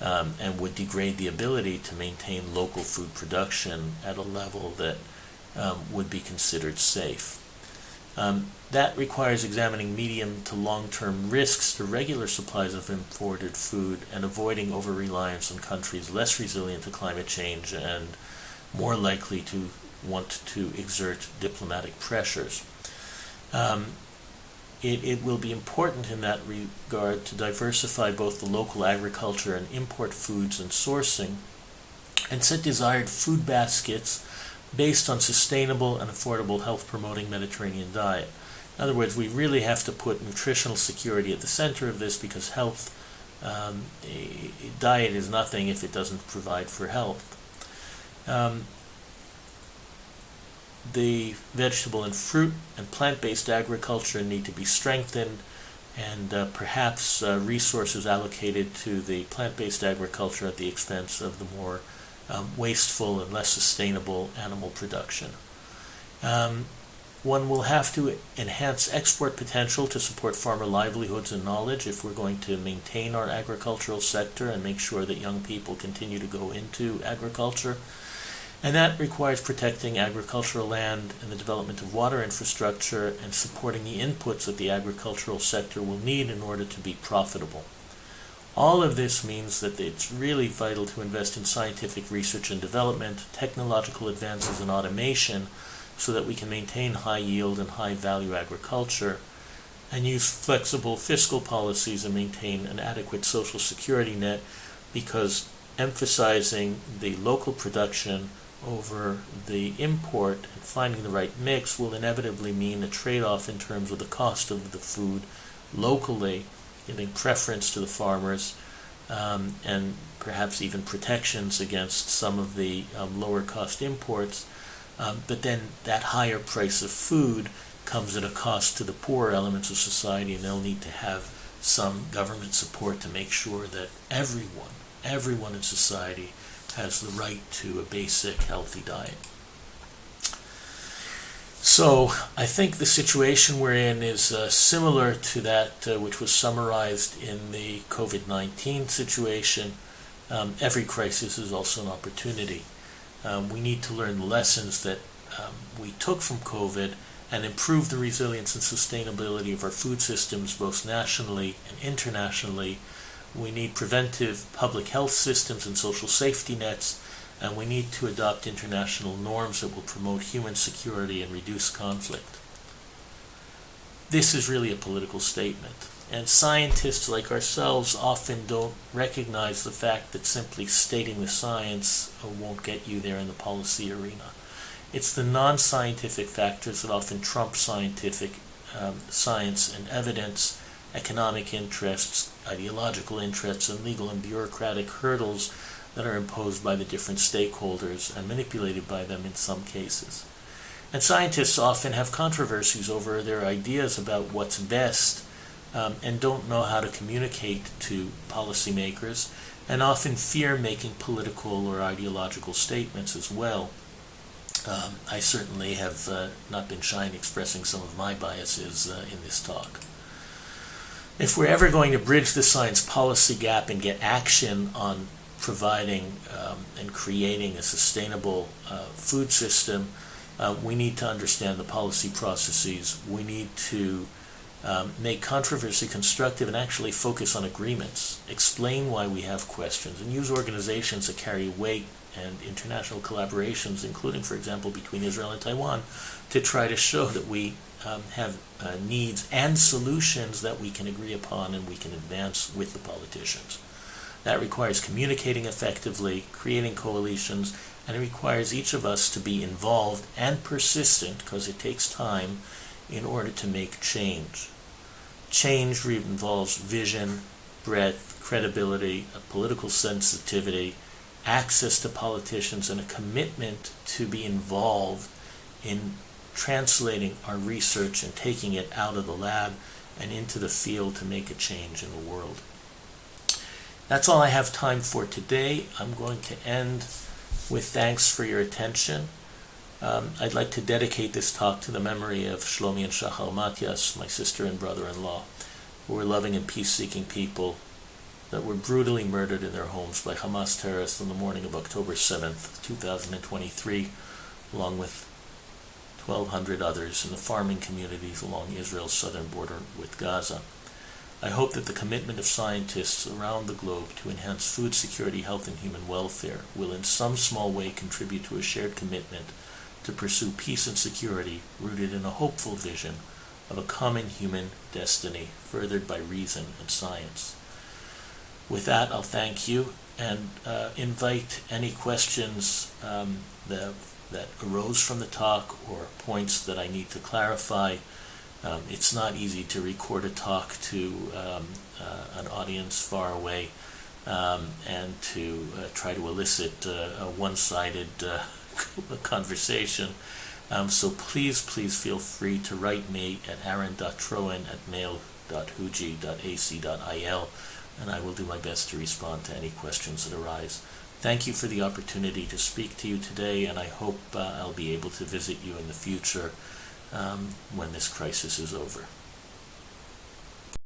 and would degrade the ability to maintain local food production at a level that would be considered safe. That requires examining medium to long-term risks to regular supplies of imported food and avoiding over-reliance on countries less resilient to climate change and more likely to want to exert diplomatic pressures. It will be important in that regard to diversify both the local agriculture and import foods and sourcing, and set desired food baskets based on sustainable and affordable health-promoting Mediterranean diet. In other words, we really have to put nutritional security at the center of this, because health, diet is nothing if it doesn't provide for health. The vegetable and fruit and plant-based agriculture need to be strengthened, and perhaps resources allocated to the plant-based agriculture at the expense of the more wasteful and less sustainable animal production. One will have to enhance export potential to support farmer livelihoods and knowledge if we're going to maintain our agricultural sector and make sure that young people continue to go into agriculture. And that requires protecting agricultural land and the development of water infrastructure and supporting the inputs that the agricultural sector will need in order to be profitable. All of this means that it's really vital to invest in scientific research and development, technological advances in automation, so that we can maintain high yield and high value agriculture, and use flexible fiscal policies and maintain an adequate social security net, because emphasizing the local production over the import, and finding the right mix will inevitably mean a trade-off in terms of the cost of the food locally, giving preference to the farmers, and perhaps even protections against some of the lower cost imports. But then that higher price of food comes at a cost to the poorer elements of society, and they'll need to have some government support to make sure that everyone in society has the right to a basic healthy diet. So I think the situation we're in is similar to that which was summarized in the COVID-19 situation. Every crisis is also an opportunity. We need to learn the lessons that we took from COVID and improve the resilience and sustainability of our food systems both nationally and internationally. We need preventive public health systems and social safety nets, and we need to adopt international norms that will promote human security and reduce conflict. This is really a political statement, and scientists like ourselves often don't recognize the fact that simply stating the science won't get you there in the policy arena. It's the non-scientific factors that often trump scientific science and evidence, economic interests, ideological interests, and legal and bureaucratic hurdles that are imposed by the different stakeholders and manipulated by them in some cases. And scientists often have controversies over their ideas about what's best, and don't know how to communicate to policymakers, and often fear making political or ideological statements as well. I certainly have not been shy in expressing some of my biases in this talk. If we're ever going to bridge the science policy gap and get action on providing and creating a sustainable food system, we need to understand the policy processes. We need to make controversy constructive and actually focus on agreements, explain why we have questions, and use organizations that carry weight and international collaborations, including, for example, between Israel and Taiwan, to try to show that we have needs and solutions that we can agree upon and we can advance with the politicians. That requires communicating effectively, creating coalitions, and it requires each of us to be involved and persistent, because it takes time, in order to make change. Change involves vision, breadth, credibility, a political sensitivity, access to politicians, and a commitment to be involved in translating our research and taking it out of the lab and into the field to make a change in the world. That's all I have time for today. I'm going to end with thanks for your attention. I'd like to dedicate this talk to the memory of Shlomi and Shachar Matias, my sister and brother-in-law, who were loving and peace-seeking people that were brutally murdered in their homes by Hamas terrorists on the morning of October 7th, 2023, along with 1,200 others in the farming communities along Israel's southern border with Gaza. I hope that the commitment of scientists around the globe to enhance food security, health, and human welfare will in some small way contribute to a shared commitment to pursue peace and security rooted in a hopeful vision of a common human destiny furthered by reason and science. With that, I'll thank you and invite any questions that arose from the talk or points that I need to clarify. It's not easy to record a talk to an audience far away and to try to elicit a one-sided conversation. So please feel free to write me at aaron.troen@mail.huji.ac.il, and I will do my best to respond to any questions that arise. Thank you for the opportunity to speak to you today, and I hope I'll be able to visit you in the future when this crisis is over.